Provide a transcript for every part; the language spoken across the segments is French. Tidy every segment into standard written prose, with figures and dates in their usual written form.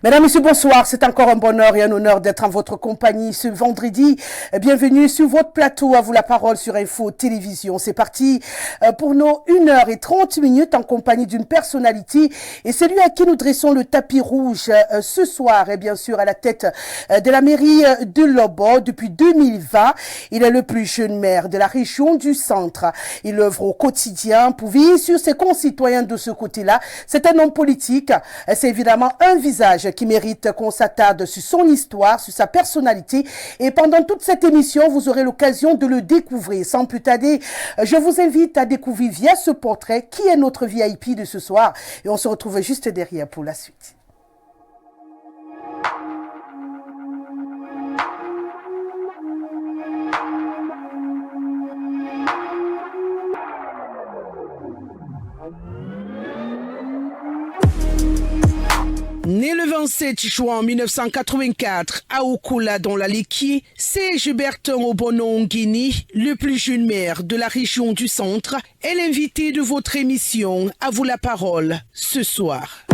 Mesdames, Messieurs, bonsoir. C'est encore un bonheur et un honneur d'être en votre compagnie ce vendredi. Bienvenue sur votre plateau. À vous la parole sur Info Télévision. C'est parti pour nos 1h30 en compagnie d'une personnalité et celui à qui nous dressons le tapis rouge ce soir et bien sûr à la tête de la mairie de Lobo depuis 2020. Il est le plus jeune maire de la région du Centre. Il œuvre au quotidien pour veiller sur ses concitoyens de ce côté-là. C'est un homme politique. C'est évidemment un visage qui mérite qu'on s'attarde sur son histoire, sur sa personnalité. Et pendant toute cette émission, vous aurez l'occasion de le découvrir. Sans plus tarder, je vous invite à découvrir via ce portrait qui est notre VIP de ce soir. Et on se retrouve juste derrière pour la suite. Né le 27 juin 1984 à Okula dans la Leki, Serge Bertin Obono-Nguini, le plus jeune maire de la région du Centre, est l'invité de votre émission À vous la parole ce soir.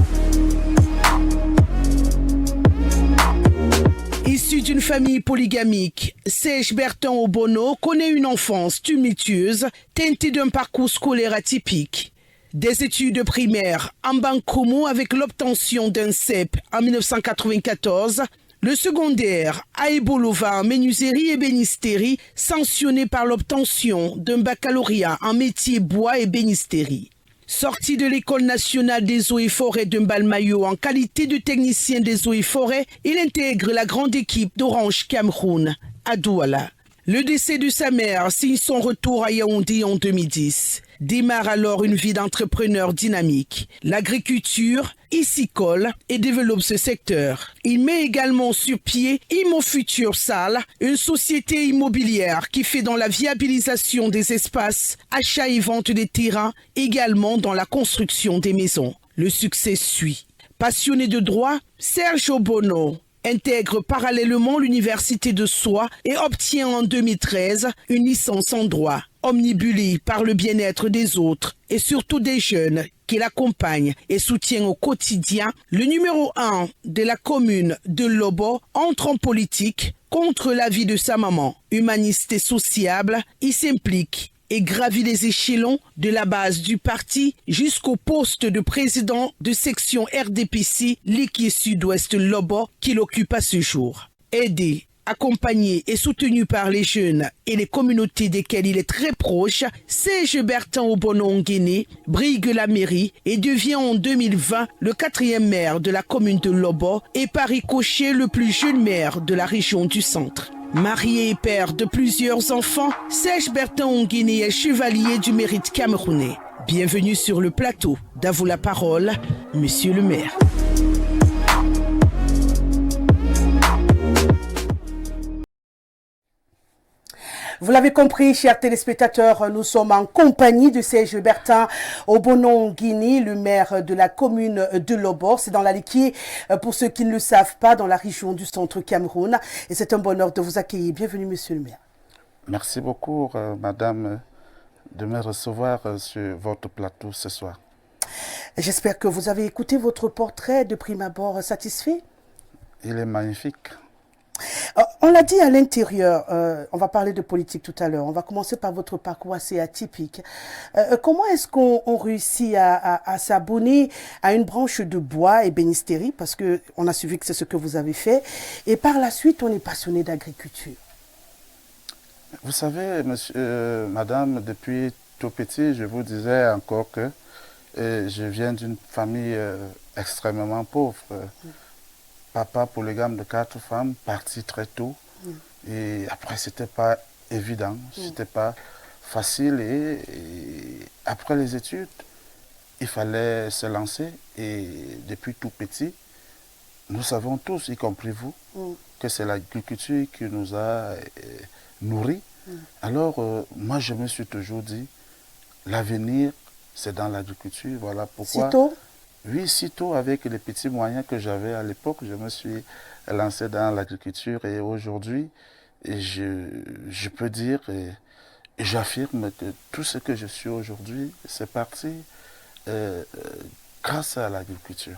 Issu d'une famille polygamique, Serge Bertin Obono connaît une enfance tumultueuse teintée d'un parcours scolaire atypique. Des études primaires en Bankomo avec l'obtention d'un CEP en 1994, le secondaire à Ebolova en menuiserie et bénisterie, sanctionné par l'obtention d'un baccalauréat en métier bois et bénisterie. Sorti de l'École nationale des eaux et forêts de Mbalmayo en qualité de technicien des eaux et forêts, il intègre la grande équipe d'Orange Cameroun à Douala. Le décès de sa mère signe son retour à Yaoundé en 2010. Démarre alors une vie d'entrepreneur dynamique. L'agriculture y s'y colle et développe ce secteur. Il met également sur pied Immo Future Salle, une société immobilière qui fait dans la viabilisation des espaces, achat et vente des terrains, également dans la construction des maisons. Le succès suit. Passionné de droit, Serge Obono intègre parallèlement l'université de Soie et obtient en 2013 une licence en droit. Omnibulé par le bien-être des autres et surtout des jeunes qui l'accompagnent et soutiennent au quotidien, le numéro 1 de la commune de Lobo entre en politique contre l'avis de sa maman. Humaniste et sociable, il s'implique et gravit les échelons de la base du parti jusqu'au poste de président de section RDPC Leki Sud-Ouest Lobo qu'il occupe à ce jour. Aidé, accompagné et soutenu par les jeunes et les communautés desquelles il est très proche, Serge Bertin Obono-Nguini brigue la mairie et devient en 2020 le 4e maire de la commune de Lobo et par ricochet le plus jeune maire de la région du Centre. Marié et père de plusieurs enfants, Serge Bertin Nguini est chevalier du mérite camerounais. Bienvenue sur le plateau d'À vous la parole, Monsieur le maire. Vous l'avez compris, chers téléspectateurs, nous sommes en compagnie de Serge Bertin Obono-Nguini, le maire de la commune de Lobo. C'est dans la Leki, pour ceux qui ne le savent pas, dans la région du Centre Cameroun. Et c'est un bonheur de vous accueillir. Bienvenue, monsieur le maire. Merci beaucoup, madame, de me recevoir sur votre plateau ce soir. J'espère que vous avez écouté votre portrait de prime abord satisfait. Il est magnifique. On l'a dit à l'intérieur, on va parler de politique tout à l'heure, on va commencer par votre parcours assez atypique. Comment est-ce qu'on réussit à s'abonner à une branche de bois et bénisterie, parce qu'on a suivi que c'est ce que vous avez fait, et par la suite on est passionné d'agriculture? Vous savez, madame, depuis tout petit, je vous disais encore que je viens d'une famille extrêmement pauvre. Papa polygame de 4 femmes, parti très tôt. Et après, c'était pas évident, c'était pas facile. Et après les études, il fallait se lancer. Et depuis tout petit, nous savons tous, y compris vous, que c'est l'agriculture qui nous a nourris. Alors, moi, je me suis toujours dit, l'avenir, c'est dans l'agriculture. Voilà pourquoi. Si tôt? Oui, sitôt avec les petits moyens que j'avais à l'époque, je me suis lancé dans l'agriculture et aujourd'hui, je peux dire et j'affirme que tout ce que je suis aujourd'hui, c'est parti grâce à l'agriculture.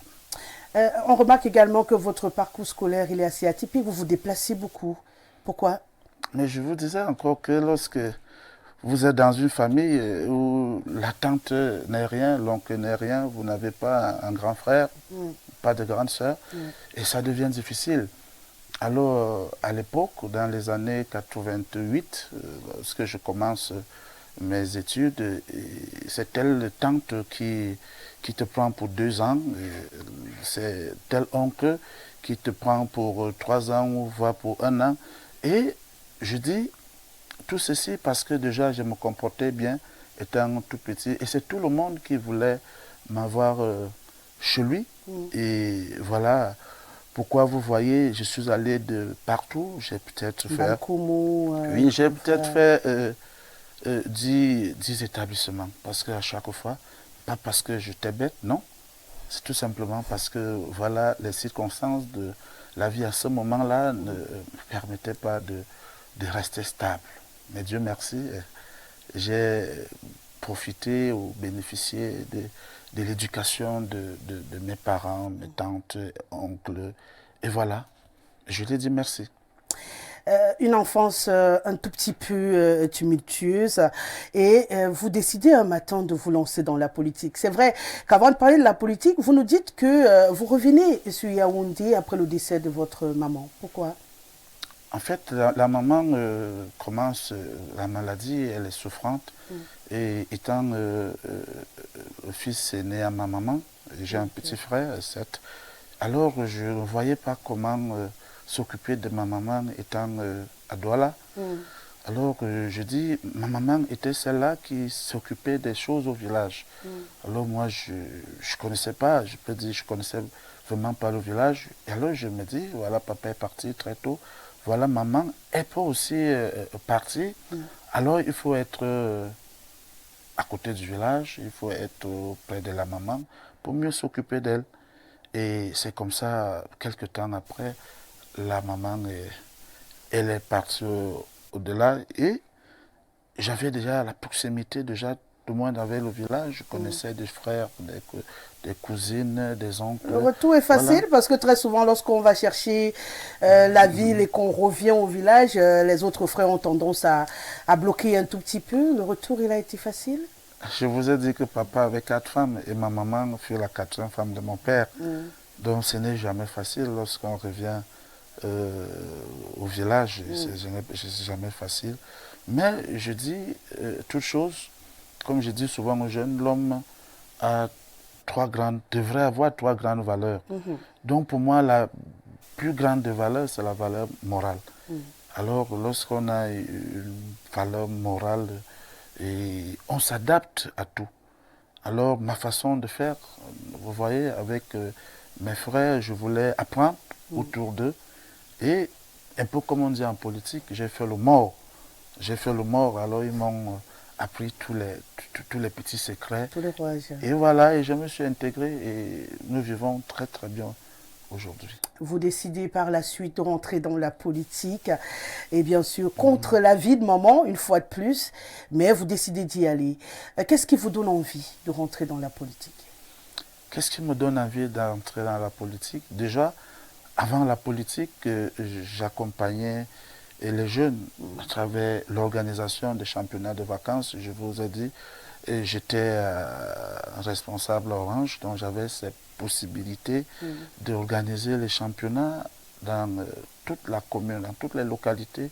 On remarque également que votre parcours scolaire, il est assez atypique. Vous vous déplacez beaucoup. Pourquoi? Mais je vous disais encore que lorsque vous êtes dans une famille où la tante n'est rien, l'oncle n'est rien, vous n'avez pas un grand frère, pas de grande sœur, et ça devient difficile. Alors, à l'époque, dans les années 88, lorsque je commence mes études, c'est telle tante qui te prend pour 2 ans, c'est tel oncle qui te prend pour 3 ans ou voire pour 1 an. Et je dis tout ceci parce que déjà je me comportais bien étant tout petit. Et c'est tout le monde qui voulait m'avoir chez lui. Et voilà pourquoi vous voyez, je suis allé de partout. J'ai peut-être fait... Oui, j'ai peut-être fait 10 établissements. Parce qu'à chaque fois, pas parce que j'étais bête, non. C'est tout simplement parce que voilà, les circonstances de la vie à ce moment-là ne me permettaient pas de rester stable. Mais Dieu merci, j'ai profité ou bénéficié de l'éducation de mes parents, mes tantes, oncles. Et voilà, je lui ai dit merci. Une enfance un tout petit peu tumultueuse et vous décidez un matin de vous lancer dans la politique. C'est vrai qu'avant de parler de la politique, vous nous dites que vous revenez sur Yaoundé après le décès de votre maman. Pourquoi? En fait, la maman commence la maladie, elle est souffrante. Et étant le fils aîné à ma maman, j'ai un petit frère, 7. Alors, je ne voyais pas comment s'occuper de ma maman étant à Douala. Alors, je dis, ma maman était celle-là qui s'occupait des choses au village. Alors, moi, je ne connaissais pas, je peux dire, je connaissais vraiment pas le village. Et alors, je me dis, voilà, papa est parti très tôt. Voilà, maman, elle peut aussi partir. Alors, il faut être à côté du village, il faut être auprès de la maman pour mieux s'occuper d'elle. Et c'est comme ça, quelques temps après, la maman, elle est partie au-delà. Et j'avais déjà la proximité, déjà, tout le monde avait le village. Je connaissais des frères, des cousines, des oncles. Le retour est facile voilà. Parce que très souvent, lorsqu'on va chercher la ville et qu'on revient au village, les autres frères ont tendance à bloquer un tout petit peu. Le retour, il a été facile? Je vous ai dit que papa avait 4 femmes et ma maman fut la 4e femme de mon père. Donc ce n'est jamais facile lorsqu'on revient au village. C'est jamais facile. Mais je dis toute chose, comme je dis souvent aux jeunes, l'homme devrait avoir 3 grandes valeurs. Donc pour moi, la plus grande valeur, c'est la valeur morale. Alors lorsqu'on a une valeur morale, et on s'adapte à tout. Alors ma façon de faire, vous voyez, avec mes frères, je voulais apprendre autour d'eux. Et un peu comme on dit en politique, j'ai fait le mort. J'ai fait le mort, alors ils m'ont appris tous les petits secrets. Tous les rouages. Et voilà, et je me suis intégré et nous vivons très très bien aujourd'hui. Vous décidez par la suite de rentrer dans la politique et bien sûr contre la vie de maman, une fois de plus, mais vous décidez d'y aller. Qu'est-ce qui vous donne envie de rentrer dans la politique? Qu'est-ce qui me donne envie d'entrer dans la politique? Déjà, avant la politique, j'accompagnais les jeunes à travers l'organisation des championnats de vacances. Je vous ai dit, j'étais responsable Orange, donc j'avais cette possibilité d'organiser les championnats dans toute la commune, dans toutes les localités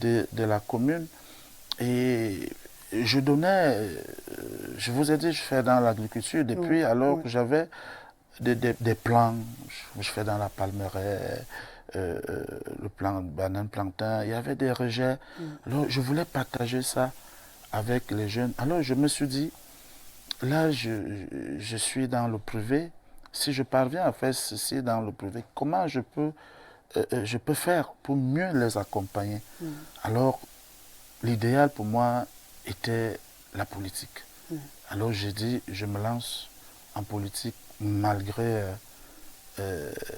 de la commune. Et je donnais, je vous ai dit, je fais dans l'agriculture depuis, alors que j'avais des plans, je fais dans la palmeraie, le plan banane plantain, il y avait des rejets. Alors je voulais partager ça avec les jeunes. Alors je me suis dit, là je suis dans le privé, si je parviens à faire ceci dans le privé, comment je peux faire pour mieux les accompagner? Alors l'idéal pour moi était la politique. Alors j'ai dit, je me lance en politique malgré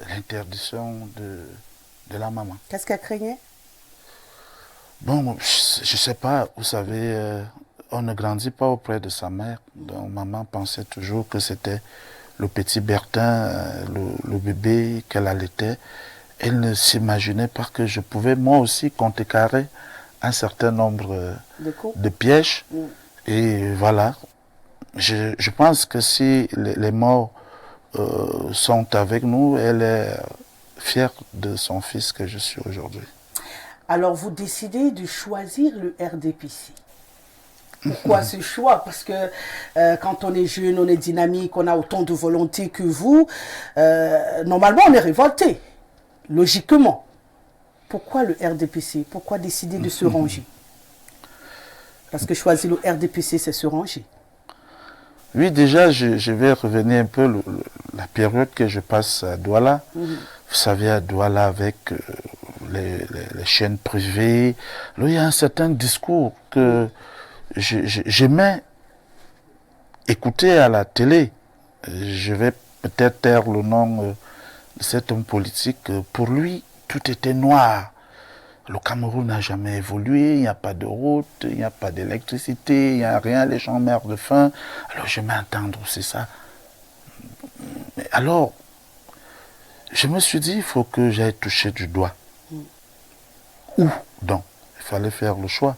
l'interdiction de la maman. Qu'est-ce qu'elle craignait? Bon, je ne sais pas, vous savez, on ne grandit pas auprès de sa mère. Donc maman pensait toujours que c'était le petit Bertin, le bébé qu'elle allaitait, elle ne s'imaginait pas que je pouvais moi aussi contrecarrer un certain nombre de pièges. Et voilà, je pense que si les morts sont avec nous, elle est fière de son fils que je suis aujourd'hui. Alors vous décidez de choisir le RDPC. Pourquoi ce choix? Parce que quand on est jeune, on est dynamique, on a autant de volonté que vous. Normalement, on est révolté, logiquement. Pourquoi le RDPC? Pourquoi décider de se ranger? Parce que choisir le RDPC, c'est se ranger. Oui, déjà, je vais revenir un peu la période que je passe à Douala. Vous savez, à Douala, avec les chaînes privées, là, il y a un certain discours que j'aimais écouter à la télé. Je vais peut-être taire le nom de cet homme politique. Pour lui, tout était noir. Le Cameroun n'a jamais évolué, il n'y a pas de route, il n'y a pas d'électricité, il n'y a rien, les gens meurent de faim. Alors je m'entends, c'est ça. Mais alors, je me suis dit, il faut que j'aille toucher du doigt. Où donc? Il fallait faire le choix.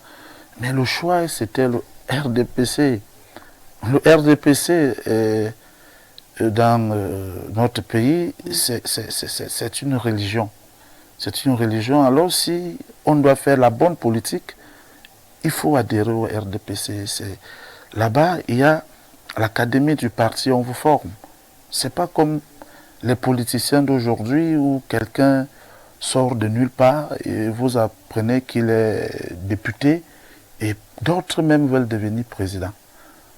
Mais le choix, c'était le RDPC. Le RDPC, dans notre pays, c'est une religion. C'est une religion. Alors si on doit faire la bonne politique, il faut adhérer au RDPC. Là-bas, il y a l'académie du parti, on vous forme. C'est pas comme les politiciens d'aujourd'hui où quelqu'un sort de nulle part et vous apprenez qu'il est député et d'autres même veulent devenir président.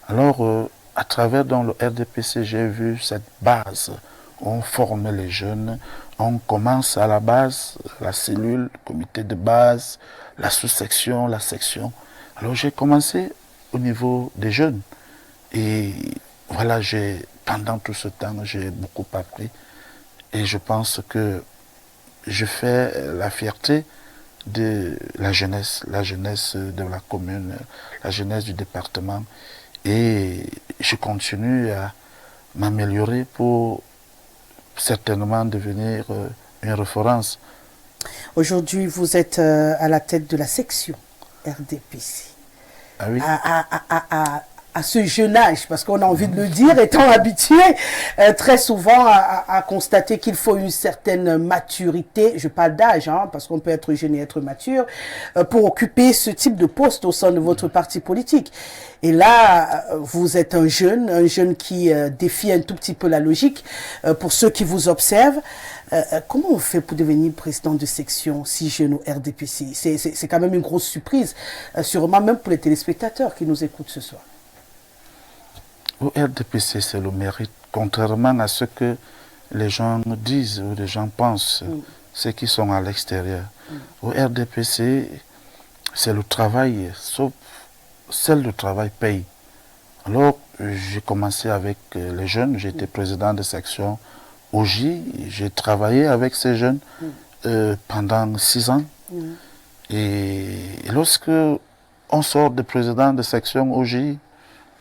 Alors, à travers dans le RDPC, j'ai vu cette base. On forme les jeunes, on commence à la base, la cellule, le comité de base, la sous-section, la section. Alors j'ai commencé au niveau des jeunes. Et voilà, pendant tout ce temps, j'ai beaucoup appris. Et je pense que je fais la fierté de la jeunesse de la commune, la jeunesse du département. Et je continue à m'améliorer pour certainement devenir une référence. Aujourd'hui, vous êtes à la tête de la section RDPC. Ah oui. À ce jeune âge, parce qu'on a envie de le dire, étant habitué très souvent à constater qu'il faut une certaine maturité, je parle d'âge, hein, parce qu'on peut être jeune et être mature, pour occuper ce type de poste au sein de votre parti politique. Et là, vous êtes un jeune qui défie un tout petit peu la logique. Pour ceux qui vous observent, comment on fait pour devenir président de section si jeune au RDPC? C'est quand même une grosse surprise, sûrement même pour les téléspectateurs qui nous écoutent ce soir. Au RDPC, c'est le mérite. Contrairement à ce que les gens disent ou les gens pensent, ceux qui sont à l'extérieur. Au RDPC, c'est le travail, sauf seul le travail paye. Alors, j'ai commencé avec les jeunes, j'étais président de section OJ, j'ai travaillé avec ces jeunes pendant 6 ans. Et lorsque on sort de président de section OJ,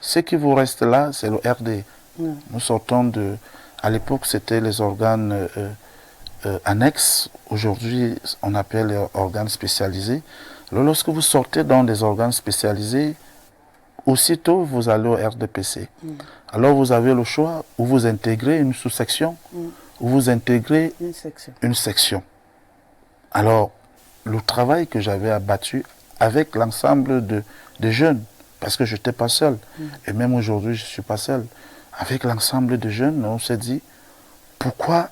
ce qui vous reste là, c'est le RD. Nous sortons de... À l'époque, c'était les organes annexes. Aujourd'hui, on appelle les organes spécialisés. Alors, lorsque vous sortez dans des organes spécialisés, aussitôt, vous allez au RDPC. Alors, vous avez le choix où vous intégrez une sous-section, ou vous intégrez une section. Alors, le travail que j'avais abattu avec l'ensemble des jeunes, parce que je n'étais pas seul, et même aujourd'hui, je ne suis pas seul, avec l'ensemble des jeunes, on s'est dit, pourquoi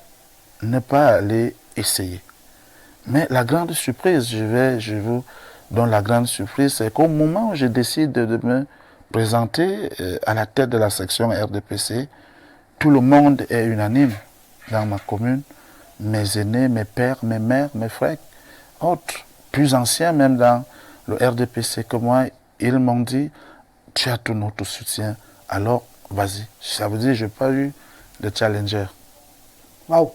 ne pas aller essayer? Mais la grande surprise, je vous donne la grande surprise, c'est qu'au moment où je décide de me présenter à la tête de la section RDPC, tout le monde est unanime dans ma commune, mes aînés, mes pères, mes mères, mes frères, autres, plus anciens même dans le RDPC que moi, ils m'ont dit, tu as tout notre soutien, alors vas-y. Ça veut dire que je n'ai pas eu de challenger. Wow.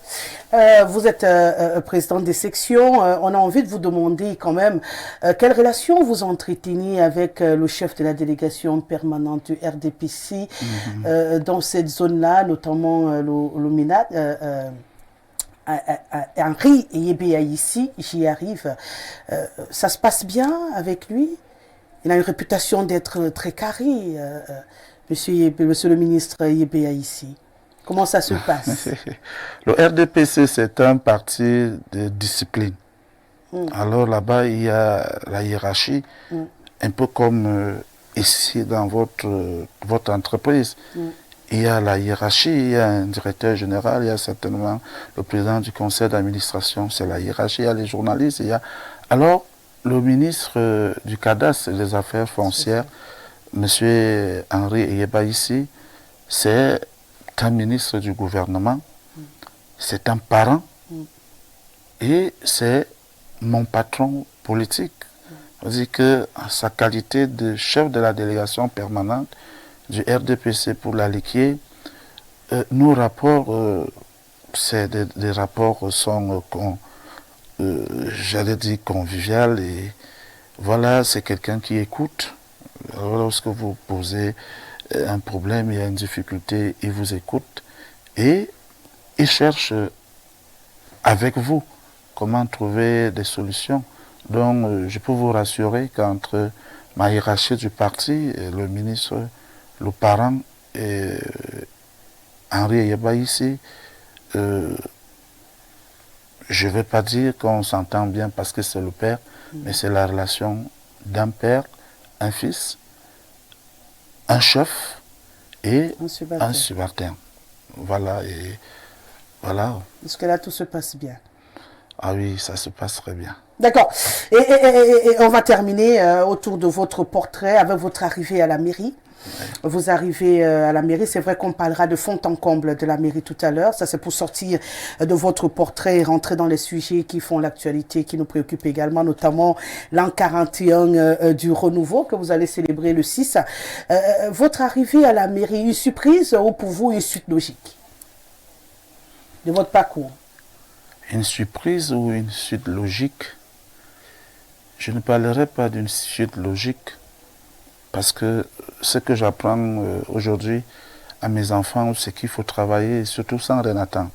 Vous êtes président des sections. On a envie de vous demander quand même quelle relation vous entretenez avec le chef de la délégation permanente du RDPC dans cette zone-là, notamment le MINAD. Henri Yebea ici, j'y arrive. Ça se passe bien avec lui? Il a une réputation d'être très carré, monsieur le ministre Yebea ici. Comment ça se passe? Le RDPC, c'est un parti de discipline. Alors là-bas, il y a la hiérarchie, un peu comme ici dans votre entreprise. Il y a la hiérarchie, il y a un directeur général, il y a certainement le président du conseil d'administration, c'est la hiérarchie, il y a les journalistes, il y a... Alors, le ministre du cadastre et des affaires foncières, M. Henri Yebea ici, c'est un ministre du gouvernement, c'est un parent et c'est mon patron politique. C'est-à-dire que sa qualité de chef de la délégation permanente du RDPC pour la Liquier, nos rapports, c'est des rapports sont, j'allais dire, convivial et voilà, c'est quelqu'un qui écoute. Alors, lorsque vous posez un problème, il y a une difficulté, il vous écoute et il cherche avec vous comment trouver des solutions. Donc, je peux vous rassurer qu'entre ma hiérarchie du parti, et le ministre, le parent et Henri Yebea ici, je ne vais pas dire qu'on s'entend bien parce que c'est le père, mais c'est la relation d'un père, un fils, un chef et un subalterne. Voilà, et voilà. Jusque-là, tout se passe bien. Ah oui, ça se passe très bien. D'accord. Et on va terminer autour de votre portrait avec votre arrivée à la mairie. Vous arrivez à la mairie, c'est vrai qu'on parlera de fond en comble de la mairie tout à l'heure. Ça, c'est pour sortir de votre portrait et rentrer dans les sujets qui font l'actualité, qui nous préoccupent également, notamment l'an 41 du renouveau que vous allez célébrer le 6. Votre arrivée à la mairie, une surprise ou pour vous une suite logique de votre parcours? Une surprise ou une suite logique? Je ne parlerai pas d'une suite logique parce que ce que j'apprends aujourd'hui à mes enfants, c'est qu'il faut travailler surtout sans rien attendre.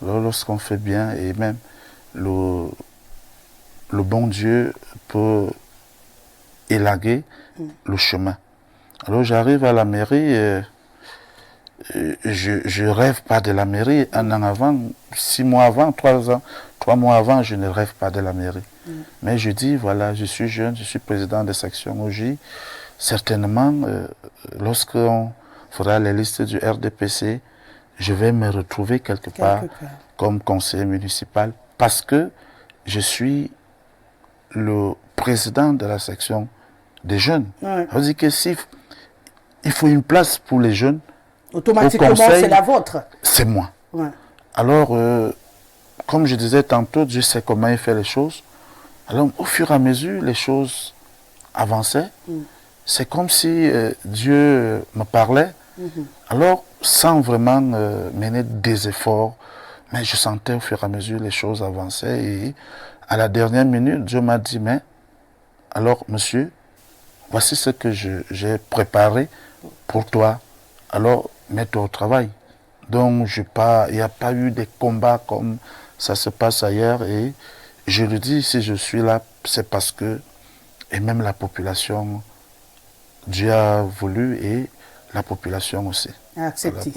Lorsqu'on fait bien et même le bon Dieu peut élaguer le chemin. Alors j'arrive à la mairie, je rêve pas de la mairie. Un an avant, 6 mois avant, 3 mois avant, je ne rêve pas de la mairie. Mais je dis, voilà, je suis jeune, je suis président de section OJ. Certainement, lorsqu'on fera les listes du RDPC, je vais me retrouver quelque part comme conseiller municipal parce que je suis le président de la section des jeunes. Ça veut dire que si il faut une place pour les jeunes, automatiquement, c'est la vôtre. C'est moi. Alors, comme je disais tantôt, je sais comment il fait les choses. Alors, au fur et à mesure, les choses avançaient. C'est comme si Dieu me parlait. Alors, sans vraiment mener des efforts, mais je sentais au fur et à mesure les choses avançaient. Et à la dernière minute, Dieu m'a dit, mais alors, monsieur, voici ce que j'ai préparé pour toi. Alors, mets-toi au travail. Donc, il n'y a pas eu des combats comme ça se passe ailleurs. Et je le dis, si je suis là, c'est parce que, et même la population, Dieu a voulu et la population aussi. Accepté.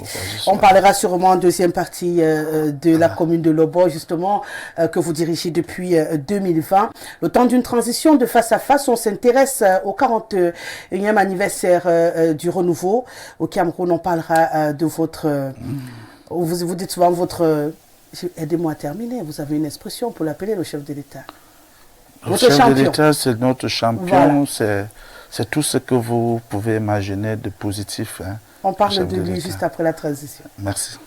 On parlera sûrement en deuxième partie de la commune de Lobo, justement, que vous dirigez depuis 2020. Le temps d'une transition de face à face, on s'intéresse au 41e anniversaire du renouveau. Au Cameroun, on parlera de votre... Vous dites souvent votre... Aidez-moi à terminer. Vous avez une expression pour l'appeler le chef de l'État. Le chef de l'État, c'est notre champion. Voilà. C'est tout ce que vous pouvez imaginer de positif. Hein, on parle de lui juste après la transition. Merci.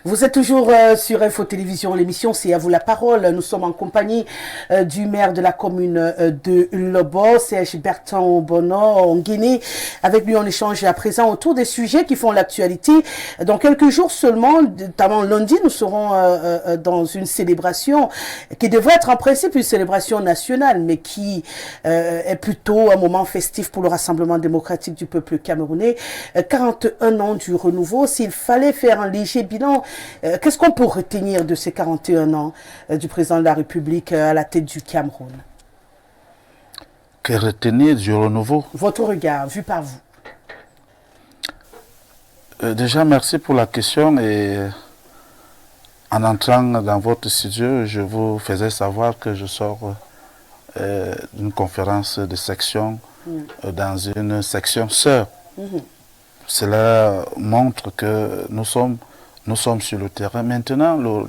Vous êtes toujours sur Info Télévision, l'émission c'est à vous la parole. Nous sommes en compagnie du maire de la commune de Lobo, Serge Bertrand Bono, en Guinée. Avec lui, on échange à présent autour des sujets qui font l'actualité. Dans quelques jours seulement, notamment lundi, nous serons dans une célébration qui devrait être en principe une célébration nationale, mais qui est plutôt un moment festif pour le Rassemblement démocratique du peuple camerounais. 41 ans du renouveau. S'il fallait faire un léger bilan, qu'est-ce qu'on peut retenir de ces 41 ans du président de la République à la tête du Cameroun? Que retenir du renouveau? Votre regard, vu par vous. Déjà, merci pour la question. Et en entrant dans votre studio, je vous faisais savoir que je sors d'une conférence de section dans une section sœur. Cela montre que nous sommes sur le terrain. Maintenant, le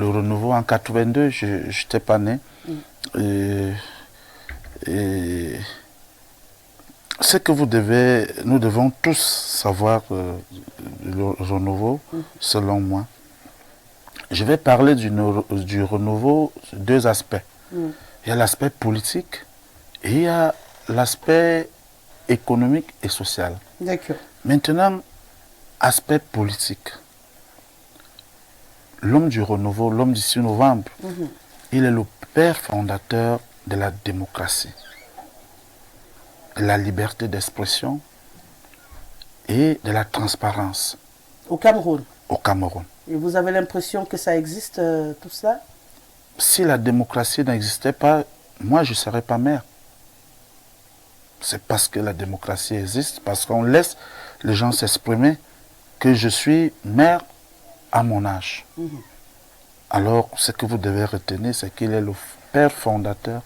renouveau en 82, je n'étais pas né. Et ce que nous devons tous savoir le renouveau, selon moi. Je vais parler du renouveau sur deux aspects. Il y a l'aspect politique et il y a l'aspect économique et social. D'accord. Maintenant, aspect politique. L'homme du renouveau, l'homme du 6 novembre, il est le père fondateur de la démocratie, de la liberté d'expression et de la transparence. Au Cameroun. Au Cameroun. Et vous avez l'impression que ça existe, tout cela? Si la démocratie n'existait pas, moi je ne serais pas maire. C'est parce que la démocratie existe, parce qu'on laisse les gens s'exprimer, que je suis maire à mon âge. Alors, ce que vous devez retenir, c'est qu'il est le père fondateur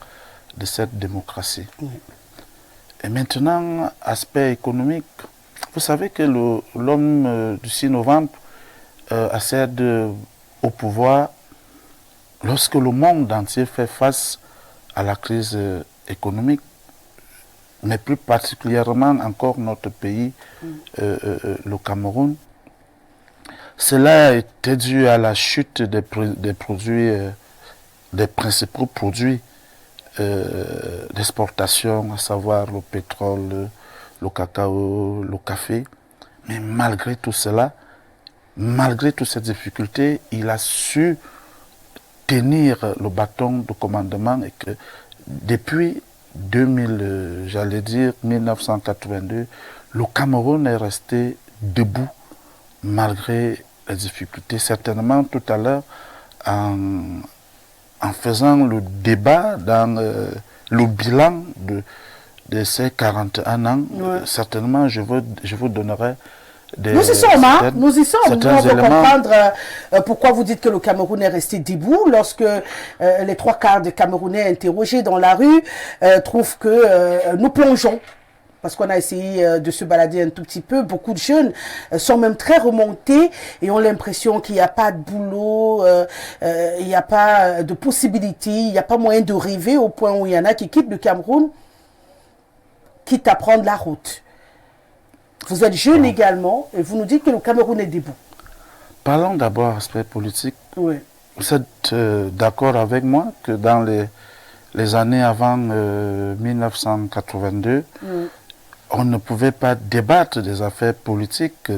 de cette démocratie. Et maintenant, aspect économique, vous savez que l'homme du 6 novembre accède au pouvoir lorsque le monde entier fait face à la crise économique, mais plus particulièrement encore notre pays, le Cameroun. Cela était dû à la chute des principaux produits d'exportation, à savoir le pétrole, le cacao, le café. Mais malgré tout cela, malgré toutes ces difficultés, il a su tenir le bâton de commandement et que depuis 1982, le Cameroun est resté debout malgré les difficultés. Certainement tout à l'heure, en faisant le débat dans le bilan de ces 41 ans, certainement je vous donnerai nous y sommes, hein? Nous y sommes. Nous, on veut comprendre pourquoi vous dites que le Cameroun est resté debout lorsque les trois quarts des Camerounais interrogés dans la rue trouvent que nous plongeons. Parce qu'on a essayé de se balader un tout petit peu. Beaucoup de jeunes sont même très remontés et ont l'impression qu'il n'y a pas de boulot, il n'y a pas de possibilité, il n'y a pas moyen de rêver au point où il y en a qui quittent le Cameroun, quitte à prendre la route. Vous êtes jeune également et vous nous dites que le Cameroun est debout. Parlons d'abord aspect politique. Oui. Vous êtes d'accord avec moi que dans les années avant 1982, on ne pouvait pas débattre des affaires politiques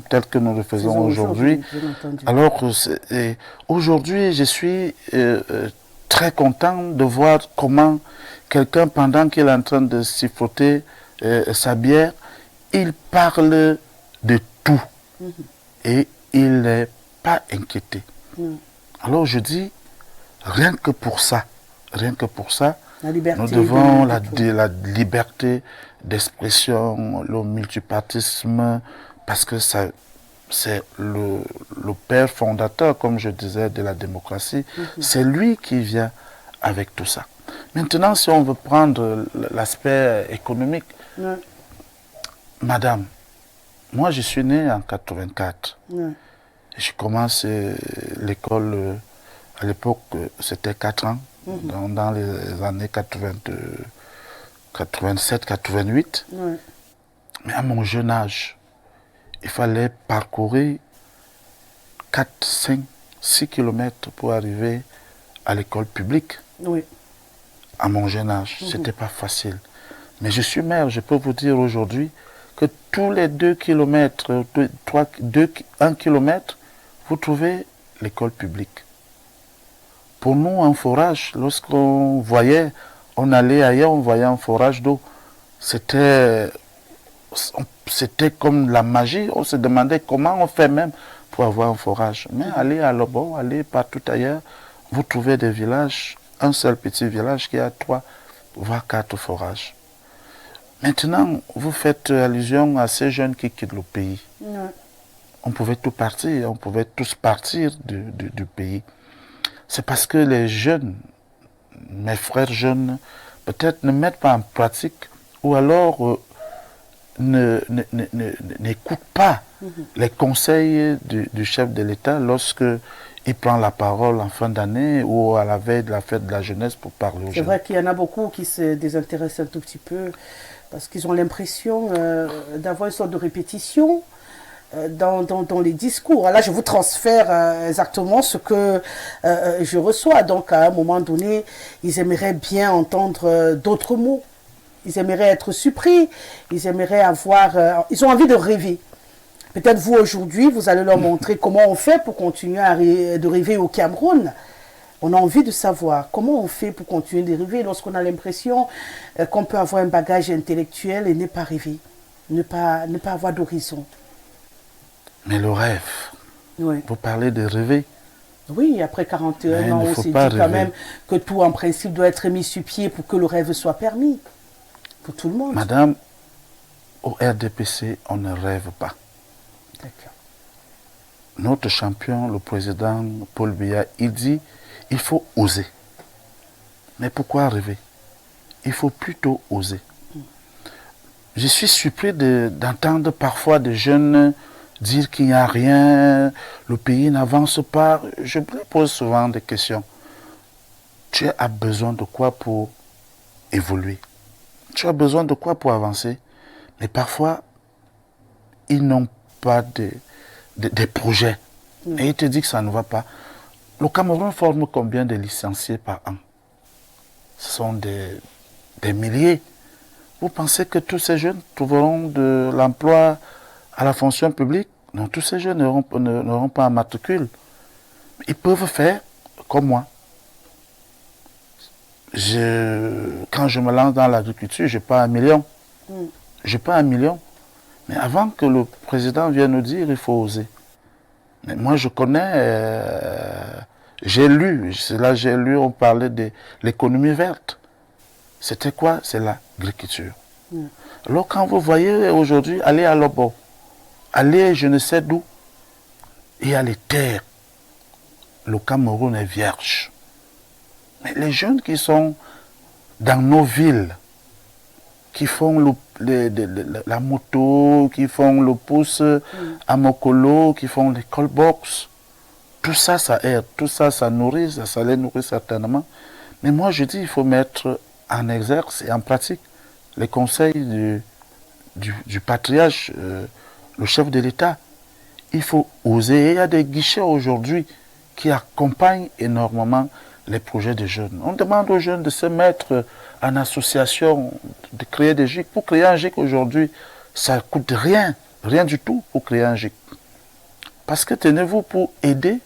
telles que nous le faisons aujourd'hui. Alors aujourd'hui, je suis très content de voir comment quelqu'un, pendant qu'il est en train de siffloter sa bière, il parle de tout et il n'est pas inquiété. Alors je dis, rien que pour ça, nous devons la liberté d'expression, le multipartisme, parce que c'est le père fondateur, comme je disais, de la démocratie. C'est lui qui vient avec tout ça. Maintenant, si on veut prendre l'aspect économique, madame, moi je suis né en 84. Je commence l'école, à l'époque c'était 4 ans, dans les années 87, 88. Mais à mon jeune âge, il fallait parcourir 4, 5, 6 kilomètres pour arriver à l'école publique. Oui. À mon jeune âge, c'était pas facile. Mais je suis maire, je peux vous dire aujourd'hui que tous les 2 kilomètres, 1 kilomètre, vous trouvez l'école publique. Pour nous, un forage, lorsqu'on voyait, on allait ailleurs, on voyait un forage d'eau, c'était comme la magie. On se demandait comment on fait même pour avoir un forage. Mais allez à Lobo, allez partout ailleurs, vous trouvez des villages, un seul petit village qui a 3 voire 4 forages. Maintenant, vous faites allusion à ces jeunes qui quittent le pays. On pouvait tout partir, on pouvait tous partir du pays. C'est parce que les jeunes, mes frères jeunes, peut-être ne mettent pas en pratique ou alors n'écoutent pas les conseils du chef de l'État lorsque il prend la parole en fin d'année ou à la veille de la fête de la jeunesse pour parler aux jeunes. C'est vrai qu'il y en a beaucoup qui se désintéressent un tout petit peu parce qu'ils ont l'impression d'avoir une sorte de répétition dans les discours. Là, je vous transfère exactement ce que je reçois. Donc, à un moment donné, ils aimeraient bien entendre d'autres mots. Ils aimeraient être surpris. Ils aimeraient avoir... ils ont envie de rêver. Peut-être vous, aujourd'hui, vous allez leur montrer comment on fait pour continuer de rêver au Cameroun. On a envie de savoir comment on fait pour continuer de rêver lorsqu'on a l'impression qu'on peut avoir un bagage intellectuel et ne pas rêver, ne pas avoir d'horizon. Mais le rêve, oui. Vous parlez de rêver. Oui, après 41 ans, on s'est dit quand même que tout en principe doit être mis sur pied pour que le rêve soit permis. Pour tout le monde. Madame, au RDPC, on ne rêve pas. D'accord. Notre champion, le président Paul Biya, il dit il faut oser. Mais pourquoi rêver? Il faut plutôt oser. Je suis surpris d'entendre parfois des jeunes dire qu'il n'y a rien, le pays n'avance pas. Je me pose souvent des questions. Tu as besoin de quoi pour évoluer? Tu as besoin de quoi pour avancer? Mais parfois, ils n'ont pas des projets. Et ils te disent que ça ne va pas. Le Cameroun forme combien de licenciés par an? Ce sont des milliers. Vous pensez que tous ces jeunes trouveront de l'emploi à la fonction publique? Non, tous ces jeunes n'auront pas un matricule. Ils peuvent faire comme moi. Quand je me lance dans l'agriculture, je n'ai pas 1 million. Je n'ai pas 1 million. Mais avant que le président vienne nous dire, il faut oser. Mais moi, je connais, j'ai lu, on parlait de l'économie verte. C'était quoi? C'est l'agriculture. Alors quand vous voyez aujourd'hui, aller à Lobo, aller je ne sais d'où, il y a les terres. Le Cameroun est vierge. Mais les jeunes qui sont dans nos villes, qui font la moto, qui font le pouce à Mokolo, qui font les callbox, tout ça, ça aide, tout ça, ça nourrit, ça les nourrit certainement. Mais moi, je dis, il faut mettre en exerce et en pratique les conseils du patriarche, le chef de l'État. Il faut oser. Et il y a des guichets aujourd'hui qui accompagnent énormément les projets des jeunes. On demande aux jeunes de se mettre en association, de créer des GIC. Pour créer un GIC aujourd'hui, ça ne coûte rien, rien du tout pour créer un GIC. Parce que tenez-vous pour aider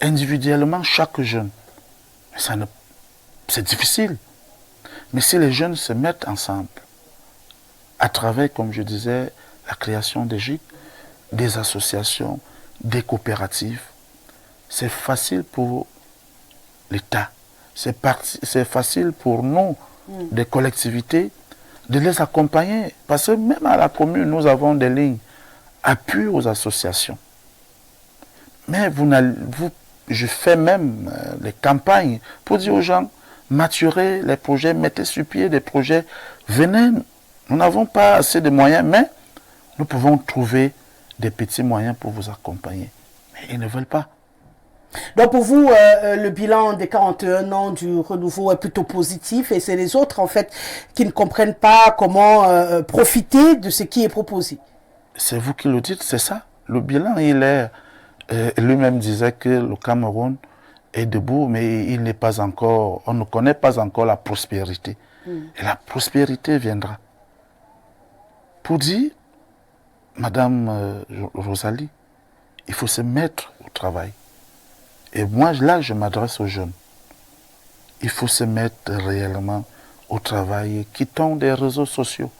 individuellement chaque jeune. C'est difficile. Mais si les jeunes se mettent ensemble, à travers, comme je disais, la création des GIC, des associations, des coopératives, c'est facile pour l'État, c'est facile pour nous, des collectivités, de les accompagner. Parce que même à la commune, nous avons des lignes appui aux associations. Mais je fais même des campagnes pour dire aux gens, maturez les projets, mettez sur pied des projets, venez. Nous n'avons pas assez de moyens, mais nous pouvons trouver des petits moyens pour vous accompagner. Mais ils ne veulent pas. Donc pour vous, le bilan des 41 ans du renouveau est plutôt positif et c'est les autres en fait qui ne comprennent pas comment profiter de ce qui est proposé. C'est vous qui le dites, c'est ça. Le bilan, il est lui-même disait que le Cameroun est debout, mais il n'est pas encore, on ne connaît pas encore la prospérité. Et la prospérité viendra. Pour dire, Madame Rosalie, il faut se mettre au travail. Et moi, là, je m'adresse aux jeunes. Il faut se mettre réellement au travail, quittons des réseaux sociaux.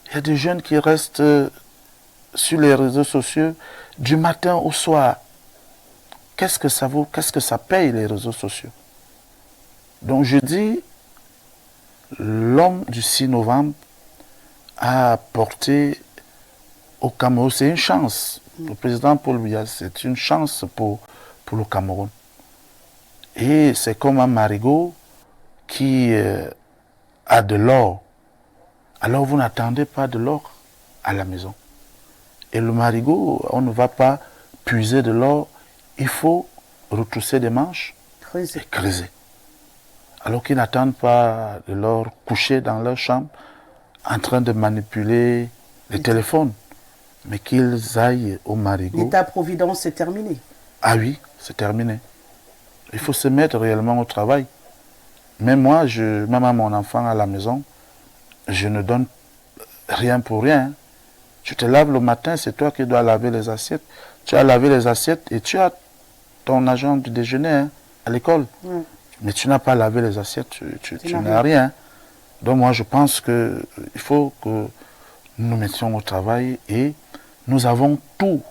Il y a des jeunes qui restent sur les réseaux sociaux du matin au soir. Qu'est-ce que ça vaut? Qu'est-ce que ça paye, les réseaux sociaux? Donc je dis, l'homme du 6 novembre a apporté au Cameroun, c'est une chance. Le président Paul Biya, c'est une chance pour le Cameroun. Et c'est comme un marigot qui a de l'or. Alors vous n'attendez pas de l'or à la maison. Et le marigot, on ne va pas puiser de l'or, il faut retrousser des manches et creuser. Alors qu'ils n'attendent pas de l'or couché dans leur chambre, en train de manipuler les téléphones, mais qu'ils aillent au marigot. L'État-providence, c'est terminé. Ah oui, c'est terminé. Il faut se mettre réellement au travail. Même moi, même à mon enfant à la maison, je ne donne rien pour rien. Tu te laves le matin, c'est toi qui dois laver les assiettes. Tu as lavé les assiettes et tu as ton argent du déjeuner à l'école. Mais tu n'as pas lavé les assiettes, tu n'as rien. Donc moi, je pense qu'il faut que nous nous mettions au travail et nous avons tout.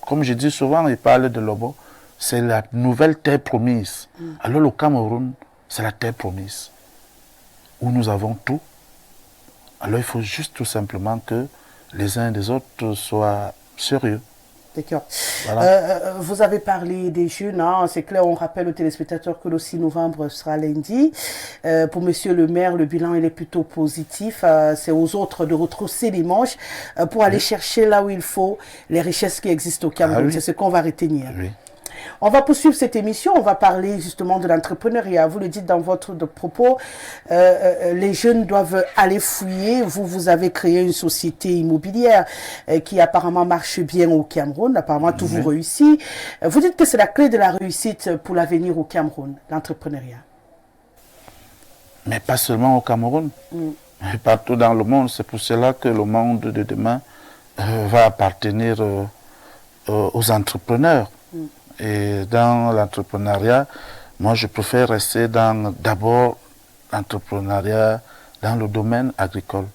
Comme je dis souvent, il parle de Lobo, c'est la nouvelle terre promise. Alors le Cameroun, c'est la terre promise, où nous avons tout. Alors il faut juste tout simplement que les uns et les autres soient sérieux. D'accord. Voilà. Vous avez parlé des jeunes, hein, c'est clair, on rappelle aux téléspectateurs que le 6 novembre sera lundi. Pour Monsieur le maire, le bilan il est plutôt positif. C'est aux autres de retrousser les manches pour aller chercher là où il faut les richesses qui existent au Cameroun. C'est ce qu'on va retenir. On va poursuivre cette émission, on va parler justement de l'entrepreneuriat. Vous le dites dans votre propos, les jeunes doivent aller fouiller. Vous avez créé une société immobilière qui apparemment marche bien au Cameroun, apparemment tout vous réussit. Vous dites que c'est la clé de la réussite pour l'avenir au Cameroun, l'entrepreneuriat. Mais pas seulement au Cameroun, mais partout dans le monde. C'est pour cela que le monde de demain va appartenir aux entrepreneurs. Et dans l'entrepreneuriat, moi je préfère rester d'abord l'entrepreneuriat dans le domaine agricole.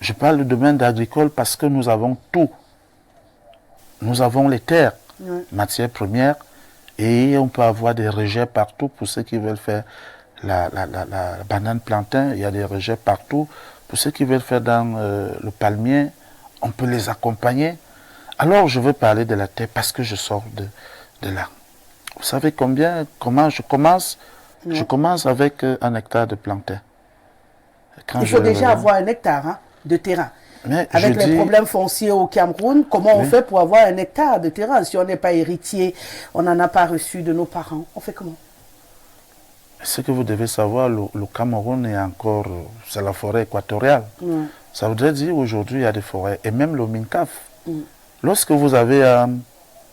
Je parle du domaine agricole parce que nous avons tout. Nous avons les terres, matières premières, et on peut avoir des rejets partout pour ceux qui veulent faire la banane plantain. Il y a des rejets partout. Pour ceux qui veulent faire dans le palmier, on peut les accompagner. Alors je veux parler de la terre parce que je sors de là. Vous savez comment je commence? Je commence avec 1 hectare de plantain. Il faut déjà avoir 1 hectare de terrain. Mais avec les problèmes fonciers au Cameroun, comment on fait pour avoir 1 hectare de terrain? Si on n'est pas héritier, on n'en a pas reçu de nos parents, on fait comment? Ce que vous devez savoir, le Cameroun est encore, c'est la forêt équatoriale. Ça voudrait dire aujourd'hui il y a des forêts, et même le MINCAF. Lorsque vous avez un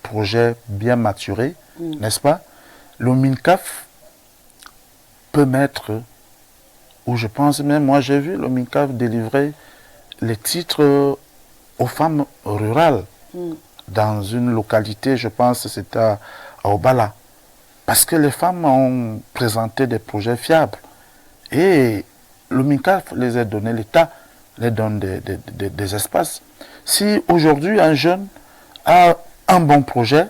projet bien maturé, n'est-ce pas, le MINCAF peut mettre, ou je pense même, moi j'ai vu le MINCAF délivrer les titres aux femmes rurales dans une localité, je pense que c'était à Obala. Parce que les femmes ont présenté des projets fiables. Et le MINCAF les a donné, l'État les donne des espaces. Si aujourd'hui un jeune a un bon projet,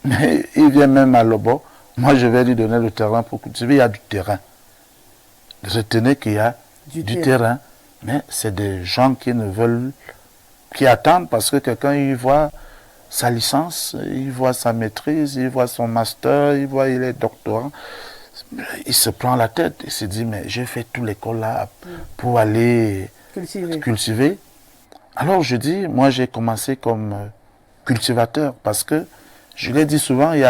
mais il vient même à Lobo, moi je vais lui donner le terrain pour cultiver, il y a du terrain. Retenez qu'il y a du terrain, mais c'est des gens qui ne veulent, qui attendent parce que quelqu'un y voit sa licence, il voit sa maîtrise, il voit son master, il voit il est doctorant. Il se prend la tête, il se dit mais j'ai fait toute l'école là pour aller cultiver. Alors je dis, moi j'ai commencé comme cultivateur parce que je l'ai dit souvent, il y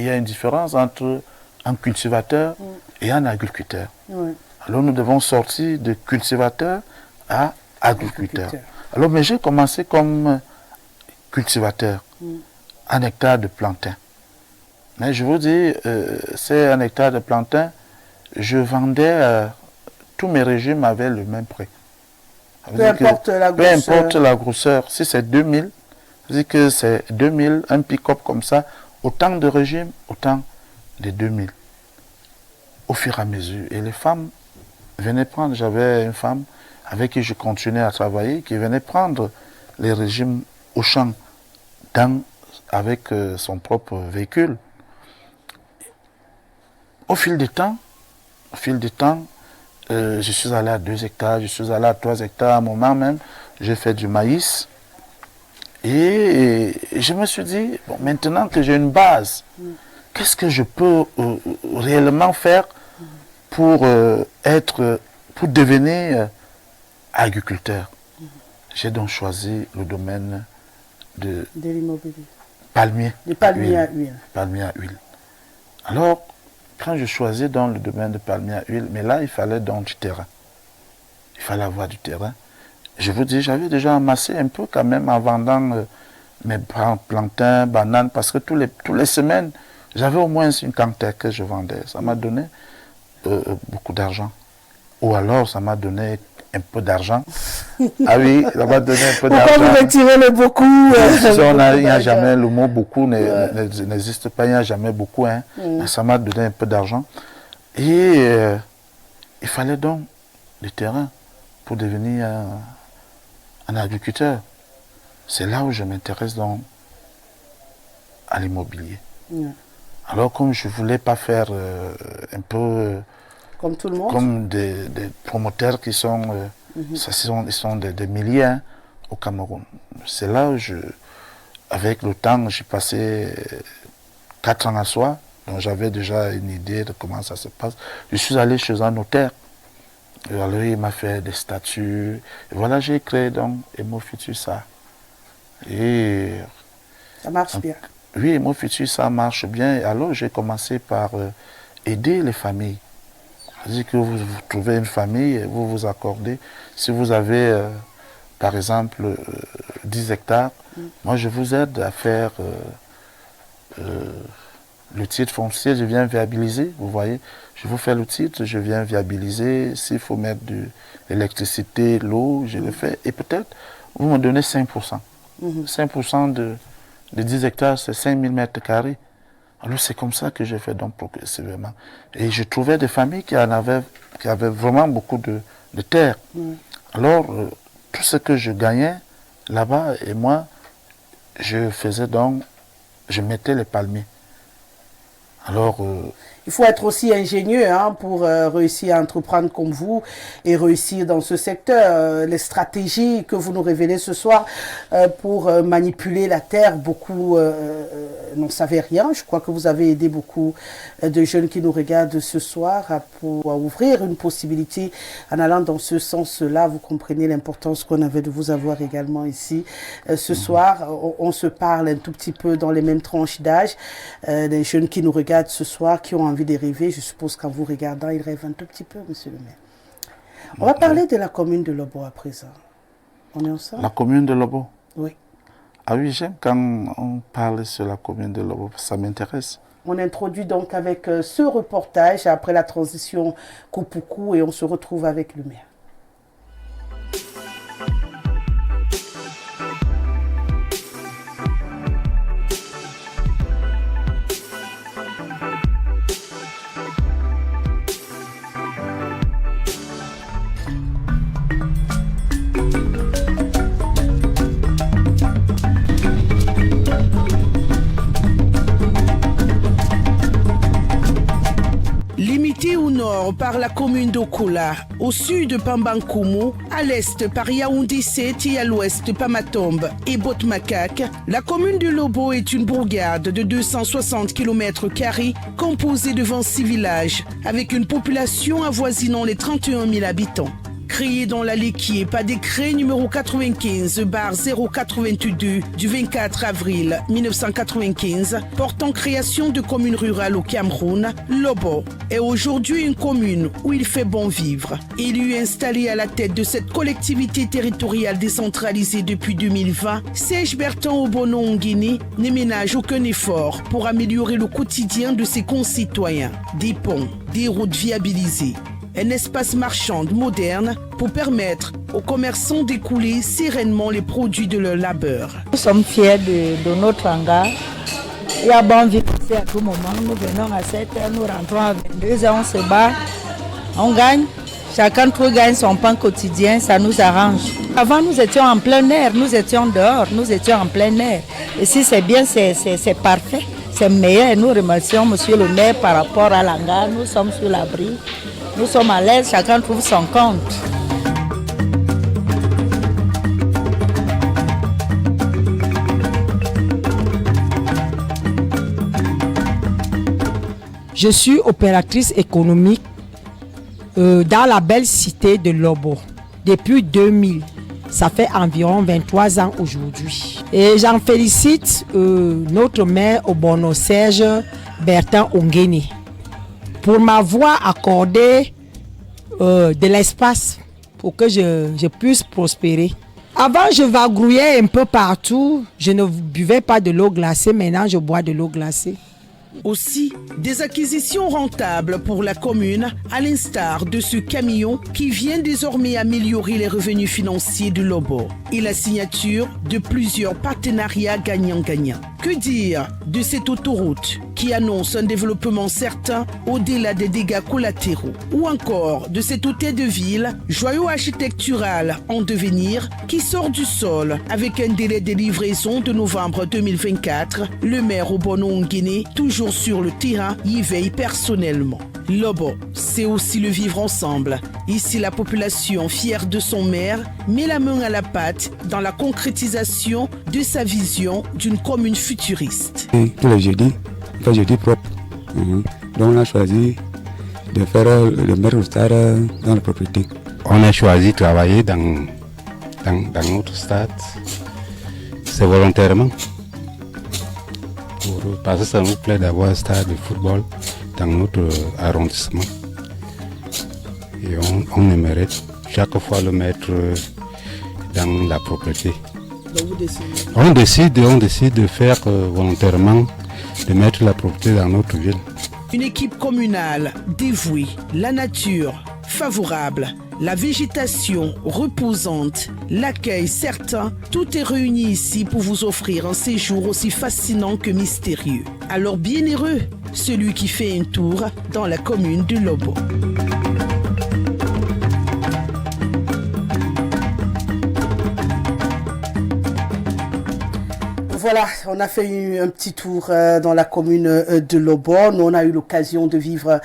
a une différence entre un cultivateur et un agriculteur. Alors nous devons sortir de cultivateur à agriculteur. Alors mais j'ai commencé comme cultivateur. 1 hectare de plantain. Mais je vous dis, c'est 1 hectare de plantain, je vendais, tous mes régimes avaient le même prix. Peu importe la grosseur. Peu importe la grosseur. Si c'est 2000, je dis que c'est 2000, un pick-up comme ça, autant de régimes, autant de 2000. Au fur et à mesure. Et les femmes venaient prendre, j'avais une femme avec qui je continuais à travailler, qui venait prendre les régimes au champ avec son propre véhicule. Au fil du temps, je suis allé à 2 hectares, je suis allé à 3 hectares. À un moment même, j'ai fait du maïs. Et je me suis dit, bon, maintenant que j'ai une base, qu'est-ce que je peux réellement faire pour devenir agriculteur? J'ai donc choisi le domaine de l'immobilier. Palmier. De palmier à huile. Palmier à huile. Alors, quand je choisis dans le domaine de palmier à huile, mais là, il fallait donc du terrain. Il fallait avoir du terrain. Je vous dis, j'avais déjà amassé un peu quand même en vendant mes plantains, bananes, parce que toutes les semaines, j'avais au moins une quantité que je vendais. Ça m'a donné beaucoup d'argent. Ou alors, ça m'a donné un peu d'argent. Ah oui, ça m'a donné un peu d'argent. Pourquoi vous retirez le beaucoup Il n'y a jamais, le mot beaucoup n'existe pas, il n'y a jamais beaucoup. Hein. Mais ça m'a donné un peu d'argent. Et il fallait donc du terrain pour devenir un agriculteur. C'est là où je m'intéresse donc à l'immobilier. Alors comme je ne voulais pas faire un peu... comme tout le monde. Comme des promoteurs qui sont... ils sont des milliers hein, au Cameroun. C'est là où avec le temps, j'ai passé 4 ans à soi. Donc j'avais déjà une idée de comment ça se passe. Je suis allé chez un notaire. Et alors il m'a fait des statuts. Et voilà, j'ai créé donc Emo Futur ça. Et ça marche bien. Oui, Emo Futur ça marche bien. Et alors j'ai commencé par aider les familles. C'est-à-dire que vous trouvez une famille et vous vous accordez. Si vous avez, par exemple, 10 hectares, moi je vous aide à faire le titre foncier, je viens viabiliser, vous voyez. Je vous fais le titre, je viens viabiliser. S'il faut mettre de l'électricité, l'eau, je le fais. Et peut-être, vous me donnez 5%. 5% de 10 hectares, c'est 5000 mètres carrés. Alors c'est comme ça que j'ai fait donc progressivement. Et je trouvais des familles qui avaient vraiment beaucoup de terre. Alors tout ce que je gagnais là-bas, et moi, je faisais donc, je mettais les palmiers. Alors... il faut être aussi ingénieux hein, pour réussir à entreprendre comme vous et réussir dans ce secteur. Les stratégies que vous nous révélez ce soir pour manipuler la terre, beaucoup n'en savaient rien. Je crois que vous avez aidé beaucoup de jeunes qui nous regardent ce soir à ouvrir une possibilité en allant dans ce sens-là. Vous comprenez l'importance qu'on avait de vous avoir également ici. Ce soir, on se parle un tout petit peu dans les mêmes tranches d'âge. Les jeunes qui nous regardent ce soir, qui ont envie de rêver, je suppose qu'en vous regardant, ils rêvent un tout petit peu, monsieur le maire. On va parler de la commune de Lobo à présent. On est ensemble? La commune de Lobo? Oui. Ah oui, j'aime quand on parle sur la commune de Lobo, ça m'intéresse. On introduit donc avec ce reportage après la transition coup-pour-coup et on se retrouve avec le maire. Limité au nord par la commune d'Okola, au sud Pambankoumou, à l'est par Yaoundé 7 et à l'ouest Pamatombe et Botmakak, la commune de Lobo est une bourgade de 260 km² composée de 26 villages avec une population avoisinant les 31 000 habitants. Créé dans la Léquier par décret numéro 95/082 du 24 avril 1995 portant création de communes rurales au Cameroun, Lobo est aujourd'hui une commune où il fait bon vivre. Élu installé à la tête de cette collectivité territoriale décentralisée depuis 2020, Serge Bertin Obono Nguini ne ménage aucun effort pour améliorer le quotidien de ses concitoyens. Des ponts, des routes viabilisées, un espace marchand moderne pour permettre aux commerçants d'écouler sereinement les produits de leur labeur. Nous sommes fiers de notre hangar. Il y a bon vivre ici à tout moment. Nous venons à 7h, nous rentrons à 22h, on se bat, on gagne. Chacun gagne son pain quotidien, ça nous arrange. Avant, nous étions en plein air, nous étions dehors, nous étions en plein air. Et si c'est bien, c'est parfait, c'est meilleur. Nous remercions monsieur le maire par rapport à l'hangar. Nous sommes sur l'abri, nous sommes à l'aise, chacun trouve son compte. Je suis opératrice économique dans la belle cité de Lobo depuis 2000. Ça fait environ 23 ans aujourd'hui. Et j'en félicite notre maire Obono Serge Bertin Nguini pour m'avoir accordé de l'espace pour que je puisse prospérer. Avant, je vagrouillais un peu partout. Je ne buvais pas de l'eau glacée. Maintenant, je bois de l'eau glacée. Aussi, des acquisitions rentables pour la commune, à l'instar de ce camion qui vient désormais améliorer les revenus financiers de Lobo et la signature de plusieurs partenariats gagnant-gagnant. Que dire de cette autoroute qui annonce un développement certain au-delà des dégâts collatéraux, ou encore de cet hôtel de ville, joyau architectural en devenir, qui sort du sol avec un délai de livraison de novembre 2024. Le maire Obono Nguini, toujours sur le terrain, y veille personnellement. Lobo, c'est aussi le vivre ensemble. Ici, la population, fière de son maire, met la main à la pâte dans la concrétisation de sa vision d'une commune futuriste. Tous les jeudis, jeudi propre. Donc on a choisi de faire le maire stade dans la propriété. On a choisi de travailler dans notre stade. C'est volontairement. Parce que ça nous plaît d'avoir un stade de football dans notre arrondissement. Et on aimerait chaque fois le mettre dans la propriété. Donc vous décidez. On décide de faire volontairement, de mettre la propriété dans notre ville. Une équipe communale dévouée, la nature favorable, la végétation reposante, l'accueil certain, tout est réuni ici pour vous offrir un séjour aussi fascinant que mystérieux. Alors bienheureux, celui qui fait un tour dans la commune de Lobo. Voilà, on a fait un petit tour dans la commune de Lobo. Nous, on a eu l'occasion de vivre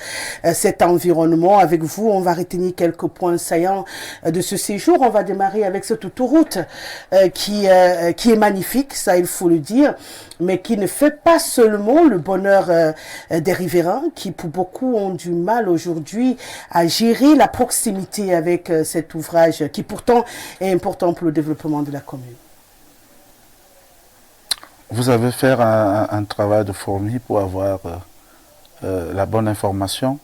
cet environnement avec vous. On va retenir quelques points saillants de ce séjour. On va démarrer avec cette autoroute qui est magnifique, ça il faut le dire, mais qui ne fait pas seulement le bonheur des riverains, qui pour beaucoup ont du mal aujourd'hui à gérer la proximité avec cet ouvrage qui pourtant est important pour le développement de la commune. Vous avez fait un travail de fourmi pour avoir la bonne information.